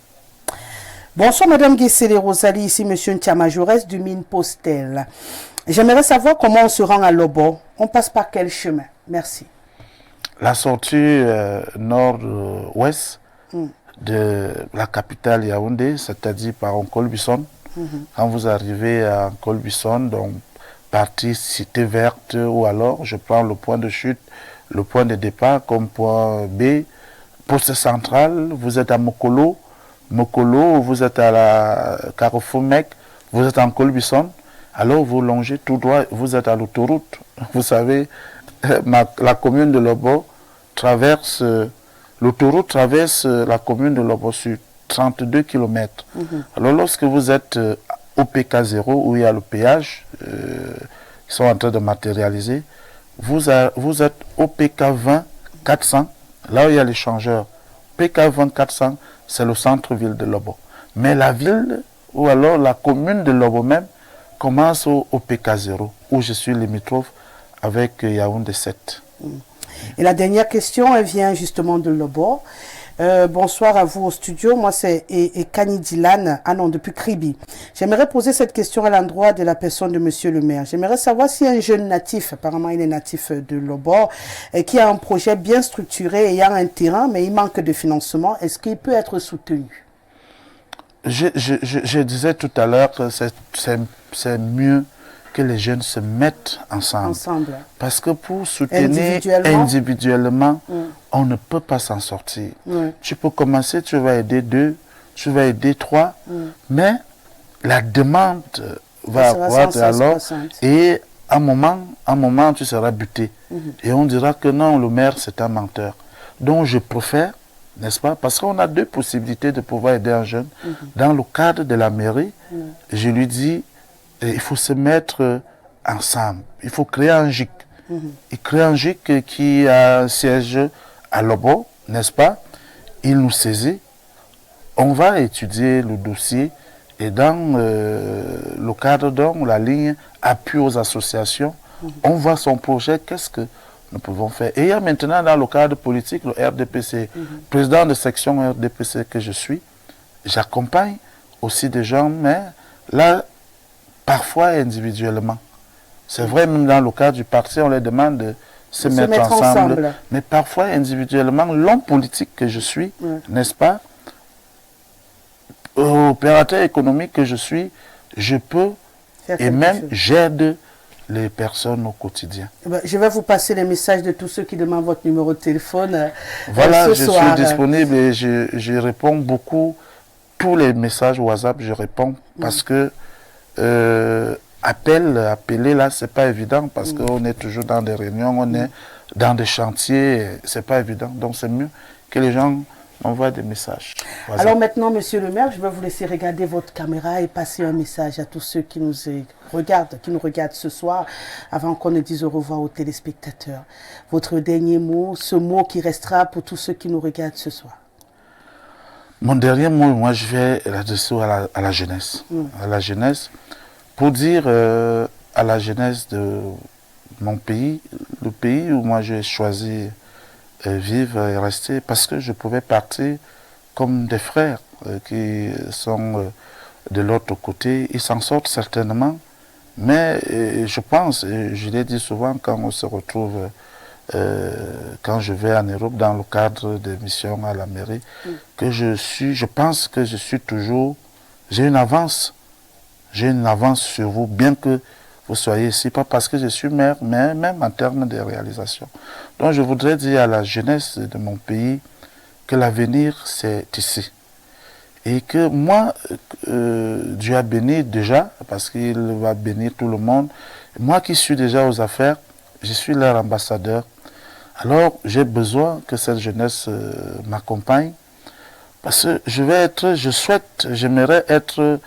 Bonsoir Madame Guessele Rosalie, ici Monsieur Ntiama Jaurès du Mine Postel. J'aimerais savoir comment on se rend à Lobo. On passe par quel chemin? Merci. La sortie nord-ouest de la capitale Yaoundé, c'est-à-dire par Nkol-Bisson. Quand vous arrivez à Nkol-Bisson, donc partie Cité Verte, ou alors je prends le point de chute, le point de départ comme point B, poste central, vous êtes à Mokolo, vous êtes à la Carrefour Mec, vous êtes en Nkol-Bisson, alors vous longez tout droit, vous êtes à l'autoroute. Vous savez, la commune de Lobo traverse, l'autoroute traverse la commune de Lobo sur 32 km. Alors lorsque vous êtes au PK0, où il y a le péage, qui sont en train de matérialiser, vous êtes au PK20 400, là où il y a l'échangeur. PK20 400, c'est le centre-ville de Lobo. Mais la ville, ou alors la commune de Lobo même, commence au PK0, où je suis limitrophe avec Yaoundé 7. Et la dernière question, elle vient justement de Lobo. Bonsoir à vous au studio. Moi, c'est Kani Dylan, depuis Kribi. J'aimerais poser cette question à l'endroit de la personne de Monsieur le maire. J'aimerais savoir si un jeune natif, apparemment il est natif de Lobo, qui a un projet bien structuré, ayant un terrain, mais il manque de financement, est-ce qu'il peut être soutenu? Je disais tout à l'heure que c'est mieux que les jeunes se mettent ensemble. Parce que pour soutenir individuellement, on ne peut pas s'en sortir. Tu peux commencer, tu vas aider 2, tu vas aider 3, mais la demande va accroître alors, et à un moment, tu seras buté. Et on dira que non, le maire, c'est un menteur. Donc je préfère, n'est-ce pas, parce qu'on a 2 possibilités de pouvoir aider un jeune. Dans le cadre de la mairie, je lui dis, il faut se mettre ensemble. Il faut créer un GIC. Il crée un GIC qui a un siège à Lobo, n'est-ce pas? Il nous saisit. On va étudier le dossier et dans le cadre de la ligne appui aux associations, on voit son projet, qu'est-ce que nous pouvons faire. Et il y a maintenant dans le cadre politique, le RDPC, président de section RDPC que je suis, j'accompagne aussi des gens, mais là, parfois individuellement. C'est vrai, même dans le cadre du parti, on les demande de se mettre ensemble. Mais parfois individuellement, l'homme politique que je suis, n'est-ce pas, opérateur économique que je suis, je peux et même j'aide les personnes au quotidien. Je vais vous passer les messages de tous ceux qui demandent votre numéro de téléphone. Voilà, je suis disponible et je réponds beaucoup. Tous les messages WhatsApp, je réponds parce que appeler là, c'est pas évident parce qu'on est toujours dans des réunions, on est dans des chantiers, c'est pas évident. Donc c'est mieux que les gens envoient des messages. Voilà. Alors maintenant, monsieur le maire, je vais vous laisser regarder votre caméra et passer un message à tous ceux qui nous regardent ce soir, avant qu'on ne dise au revoir aux téléspectateurs. Votre dernier mot, ce mot qui restera pour tous ceux qui nous regardent ce soir. Mon dernier mot, moi, je vais l'adresser à la jeunesse. À la jeunesse, pour dire à la jeunesse de mon pays, le pays où moi j'ai choisi vivre et rester, parce que je pouvais partir comme des frères qui sont de l'autre côté. Ils s'en sortent certainement, mais je pense, et je l'ai dit souvent quand on se retrouve, quand je vais en Europe dans le cadre des missions à la mairie, que je pense que je suis toujours, j'ai une avance sur vous, bien que vous soyez ici, pas parce que je suis maire, mais même en termes de réalisation. Donc je voudrais dire à la jeunesse de mon pays que l'avenir c'est ici. Et que moi, Dieu a béni déjà, parce qu'il va bénir tout le monde. Moi qui suis déjà aux affaires, je suis leur ambassadeur. Alors j'ai besoin que cette jeunesse m'accompagne, parce que j'aimerais être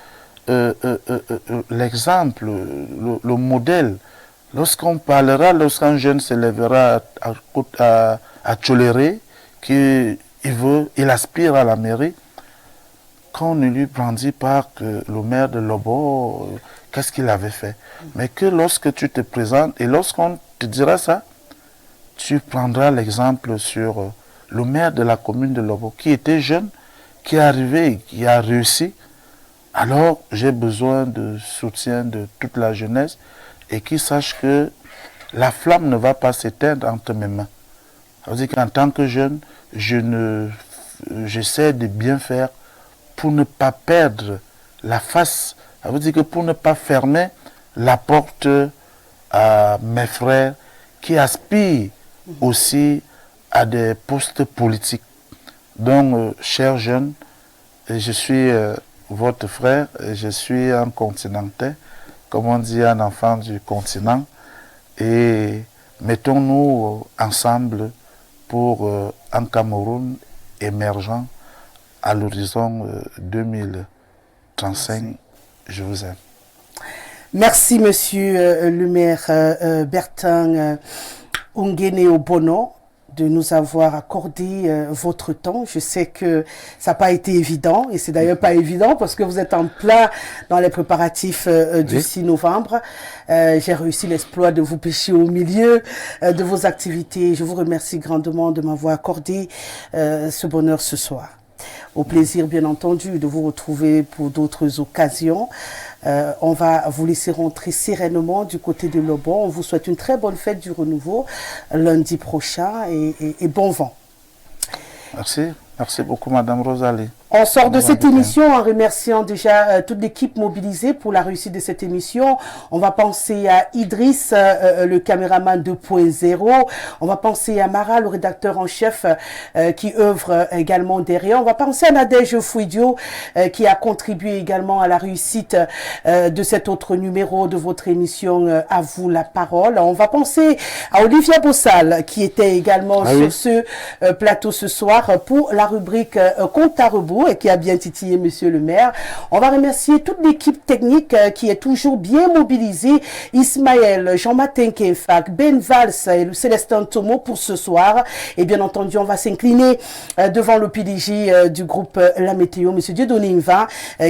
l'exemple, le modèle. Lorsqu'on lorsqu'un jeune se lèvera à tolérer, qu'il aspire à la mairie, qu'on ne lui brandit pas que le maire de Lobo, qu'est-ce qu'il avait fait. Mais que lorsque tu te présentes et lorsqu'on te dira ça, tu prendras l'exemple sur le maire de la commune de Lobo, qui était jeune, qui est arrivé, qui a réussi. Alors, j'ai besoin de soutien de toute la jeunesse et qu'ils sachent que la flamme ne va pas s'éteindre entre mes mains. Ça veut dire qu'en tant que jeune, j'essaie de bien faire pour ne pas perdre la face. Ça veut dire que pour ne pas fermer la porte à mes frères qui aspirent aussi à des postes politiques. Donc, chers jeunes, je suis votre frère, je suis un continentais, comme on dit, un enfant du continent, et mettons-nous ensemble pour un Cameroun émergent à l'horizon 2035. Je vous aime. Merci, monsieur le maire Bertin Ongene Obono, de nous avoir accordé votre temps. Je sais que ça n'a pas été évident, et c'est d'ailleurs pas évident parce que vous êtes en plein dans les préparatifs du 6 novembre. J'ai réussi l'exploit de vous pêcher au milieu de vos activités. Je vous remercie grandement de m'avoir accordé ce bonheur ce soir. Au plaisir, bien entendu, de vous retrouver pour d'autres occasions. On va vous laisser rentrer sereinement du côté de Lobo. On vous souhaite une très bonne fête du renouveau lundi prochain et bon vent. Merci. Merci beaucoup, Madame Rosalie. On sort de cette émission en remerciant déjà toute l'équipe mobilisée pour la réussite de cette émission. On va penser à Idriss, le caméraman 2.0. On va penser à Mara, le rédacteur en chef, qui œuvre également derrière. On va penser à Nadège Fouidio, qui a contribué également à la réussite de cet autre numéro de votre émission À vous la parole. On va penser à Olivia Bossal, qui était également sur ce plateau ce soir pour la rubrique Compte à rebours, et qui a bien titillé monsieur le maire. On va remercier toute l'équipe technique qui est toujours bien mobilisée. Ismaël, Jean-Martin Kenfak, Ben Valls et le Célestin Tomo pour ce soir. Et bien entendu, on va s'incliner devant le PDG du groupe La Météo, monsieur Dieudonné Inva,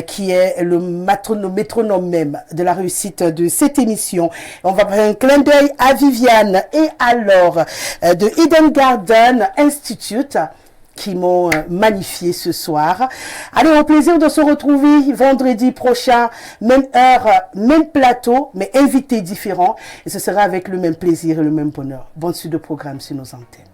qui est le métronome même de la réussite de cette émission. On va faire un clin d'œil à Viviane et à Laure de Eden Garden Institute, qui m'ont magnifié ce soir. Allez, au plaisir de se retrouver vendredi prochain, même heure, même plateau, mais invités différents. Et ce sera avec le même plaisir et le même bonheur. Bonne suite de programme sur nos antennes.